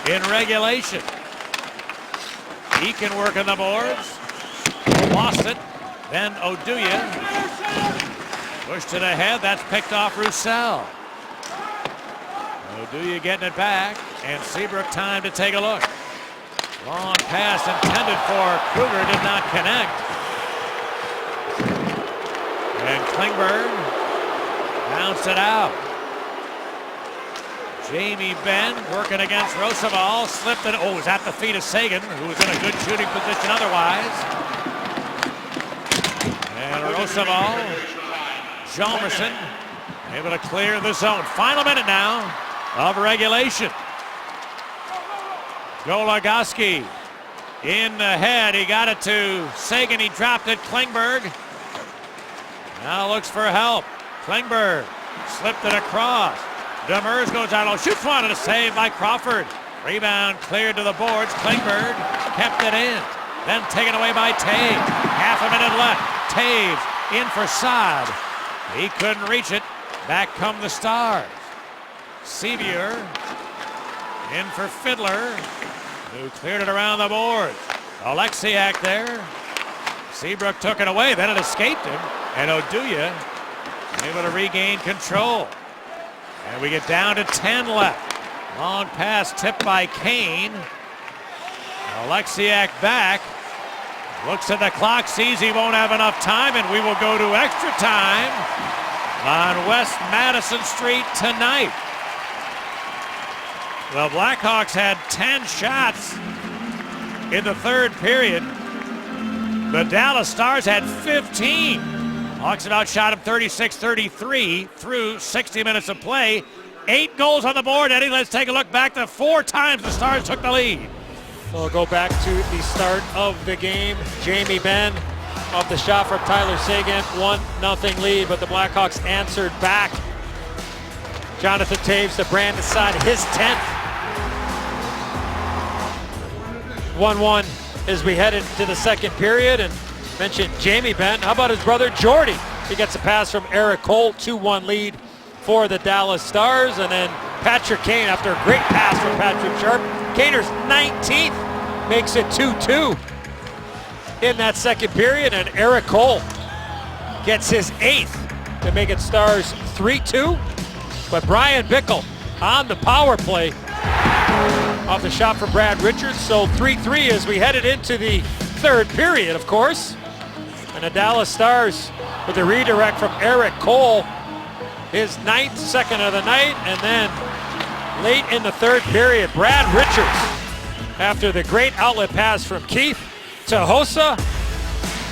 in regulation. Eakin working the boards. Lost it. Then Oduya pushed it ahead. That's picked off Roussel. Oduya getting it back. And Seabrook time to take a look. Long pass intended for Kruger, did not connect. And Klingberg bounced it out. Jamie Benn working against Roosevelt, slipped it. Oh, it was at the feet of Seguin, who was in a good shooting position otherwise. And Roosevelt, Hjalmarsson able to clear the zone. Final minute now of regulation. Goligoski in ahead. He got it to Seguin. He dropped it. Klingberg now looks for help. Klingberg slipped it across. Demers goes out. Shoots one and a save by Crawford. Rebound cleared to the boards. Klingberg kept it in. Then taken away by Taves. Half a minute left. Taves in for Saad. He couldn't reach it. Back come the Stars. Sevier in for Fiddler, who cleared it around the boards. Alexiak there. Seabrook took it away, then it escaped him. And Oduya able to regain control. And we get down to 10 left. Long pass tipped by Kane. Alexiak back. Looks at the clock, sees he won't have enough time, and we will go to extra time on West Madison Street tonight. The Blackhawks had 10 shots in the third period. The Dallas Stars had 15. Hawks had outshot him 36-33 through 60 minutes of play. 8 goals on the board. Eddie, let's take a look back to 4 times the Stars took the lead. We'll go back to the start of the game. Jamie Benn off the shot from Tyler Seguin. 1-0 lead, but the Blackhawks answered back. Jonathan Taves to Brandon Saad, his 10th. 1-1 as we head into the second period. And mentioned Jamie Benn. How about his brother Jordy? He gets a pass from Eric Cole. 2-1 lead for the Dallas Stars. And then Patrick Kane, after a great pass from Patrick Sharp. Kaner's 19th makes it 2-2 in that second period. And Eric Cole gets his 8th to make it Stars 3-2. But Brian Bickle on the power play off the shot from Brad Richards. So 3-3 as we headed into the third period, of course. And the Dallas Stars with a redirect from Eric Cole his 9th second of the night, and then late in the third period, Brad Richards, after the great outlet pass from Keith to Hossa,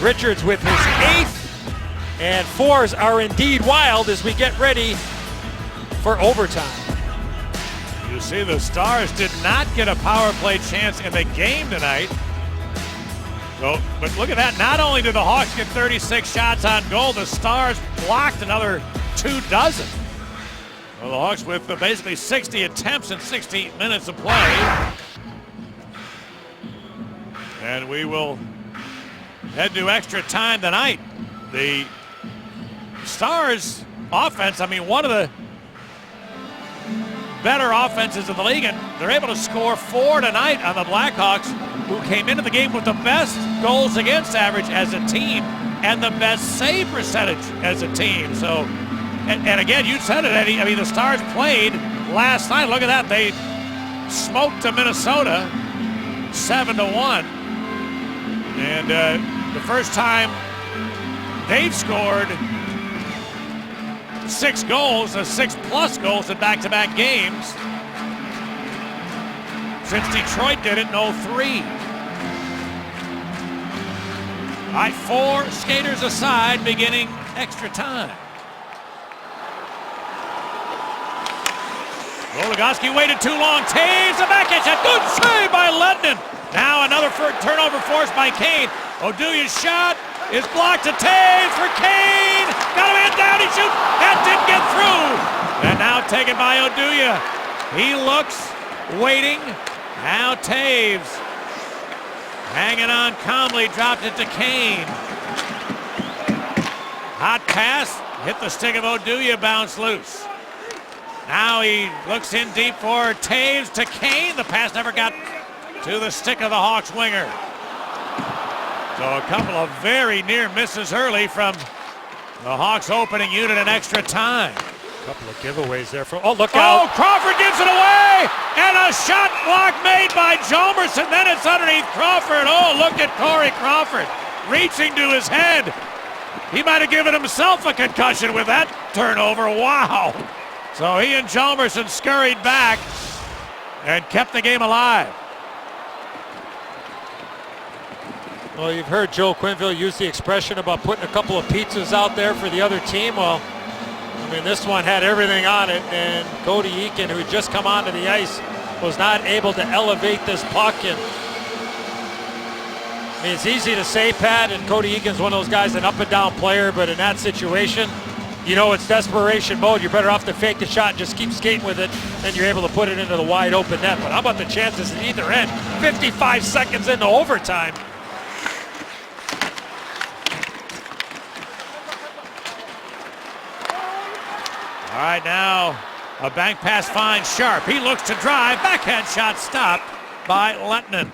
Richards with his 8th, and 4s are indeed wild as we get ready for overtime. You see, the Stars did not get a power play chance in the game tonight. So, but look at that. Not only did the Hawks get 36 shots on goal, the Stars blocked another 24. Well, the Hawks with basically 60 attempts in 60 minutes of play. And we will head to extra time tonight. The Stars offense, I mean, one of the better offenses in the league, and they're able to score 4 tonight on the Blackhawks, who came into the game with the best goals against average as a team and the best save percentage as a team. So, and again, you said it, Eddie. I mean, the Stars played last night. Look at that. They smoked to Minnesota 7-1. And the first time they've scored 6 goals, 6+ goals in back-to-back games since Detroit did it in 03. All right, 4 skaters aside, beginning extra time. Goligoski waited too long. Taves a backhand shot. Good save by Lednin. Now another turnover forced by Kane. Oduya's shot is blocked to Taves for Kane. Got a man down. He shoots. That didn't get through. And now taken by Oduya. He looks, waiting. Now Taves hanging on calmly, dropped it to Kane. Hot pass, hit the stick of Oduya, bounced loose. Now he looks in deep for Taves to Kane. The pass never got to the stick of the Hawks winger. So a couple of very near misses early from the Hawks opening unit in extra time. A couple of giveaways there. Oh, look Oh, out. Crawford gives it away! And a shot block made by Jalmerson. Then it's underneath Crawford. Oh, look at Corey Crawford reaching to his head. He might have given himself a concussion with that turnover. Wow. So he and Jalmerson scurried back and kept the game alive. Well, you've heard Joe Quenneville use the expression about putting a couple of pizzas out there for the other team. Well, I mean, this one had everything on it, and Cody Eakin, who had just come onto the ice, was not able to elevate this puck. And I mean, it's easy to say, Pat, and Cody Eakin's one of those guys, an up and down player, but in that situation, you know it's desperation mode. You're better off to fake the shot and just keep skating with it, then you're able to put it into the wide open net. But how about the chances at either end? 55 seconds into overtime. All right, now a bank pass finds Sharp. He looks to drive. Backhand shot stopped by Lehtinen.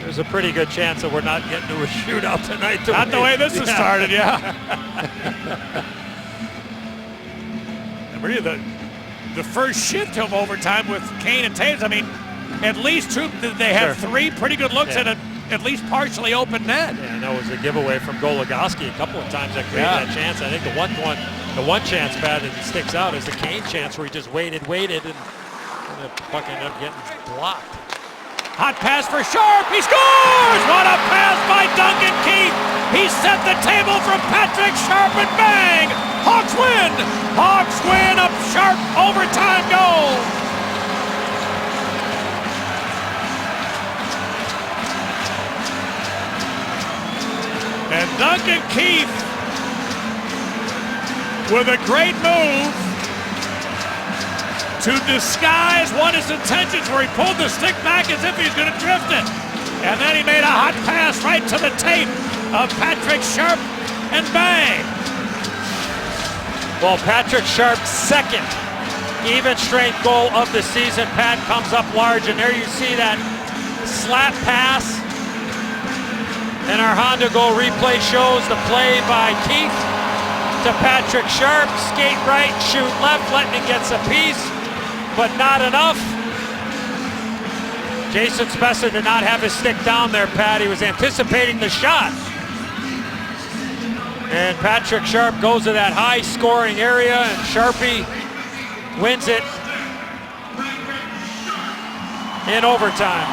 There's a pretty good chance that we're not getting to a shootout tonight. Not the way this has started, yeah. And really the first shift of overtime with Kane and Taves, I mean, at least they had 3 pretty good looks at at least partially open net. Yeah, and that was a giveaway from Goligoski a couple of times that created that chance. I think the one chance, Pat, that sticks out is the Kane chance where he just waited, and the puck ended up getting blocked. Hot pass for Sharp. He scores! What a pass by Duncan Keith. He set the table from Patrick Sharp, and bang! Hawks win! Hawks win a Sharp overtime goal. And Duncan Keith with a great move to disguise what his intentions were. He pulled the stick back as if he's going to drift it. And then he made a hot pass right to the tape of Patrick Sharp, and bang. Well, Patrick Sharp's second even strength goal of the season. Pat comes up large, and there you see that slap pass. And our Honda Goal replay shows the play by Keith to Patrick Sharp. Skate right, shoot left. Lehtinen gets a piece, but not enough. Jason Spezza did not have his stick down there, Pat. He was anticipating the shot. And Patrick Sharp goes to that high-scoring area, and Sharpie wins it in overtime.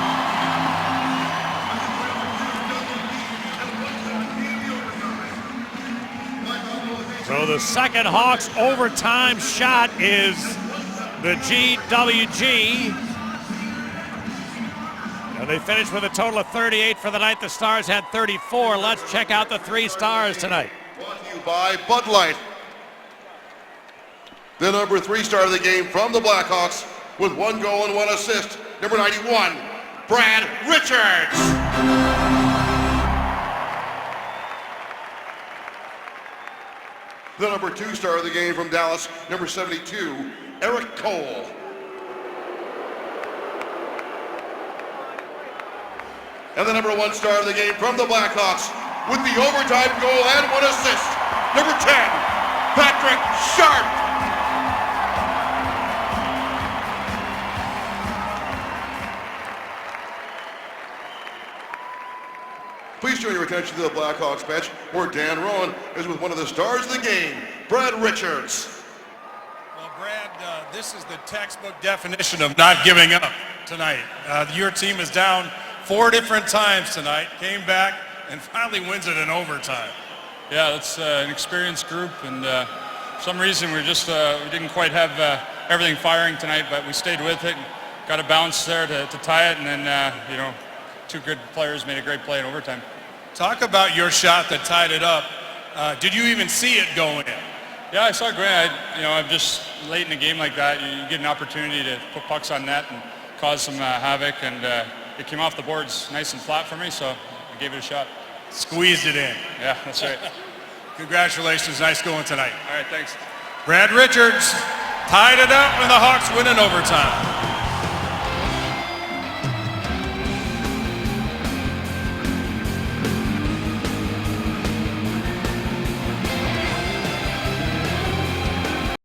So the second Hawks overtime shot is the GWG. And they finished with a total of 38 for the night. The Stars had 34. Let's check out the 3 Stars tonight. Brought to you by Bud Light. The number 3 star of the game from the Blackhawks with 1 goal and 1 assist. Number 91, Brad Richards. The number 2 star of the game from Dallas, number 72, Eric Cole. And the number 1 star of the game from the Blackhawks with the overtime goal and 1 assist, number 10, Patrick Sharp. Please turn your attention to the Blackhawks bench, where Dan Rowan is with one of the stars of the game, Brad Richards. Well, Brad, this is the textbook definition of not giving up tonight. Your team is down 4 different times tonight, came back, and finally wins it in overtime. Yeah, that's an experienced group, and for some reason we didn't quite have everything firing tonight, but we stayed with it, got a bounce there to tie it, and then 2 good players made a great play in overtime. Talk about your shot that tied it up. Did you even see it go in? Yeah, I saw Grant. I'm just late in a game like that, you get an opportunity to put pucks on net and cause some havoc, and it came off the boards nice and flat for me, so I gave it a shot. Squeezed it in. Yeah, that's right. Congratulations, nice going tonight. All right, thanks. Brad Richards tied it up, and the Hawks win in overtime.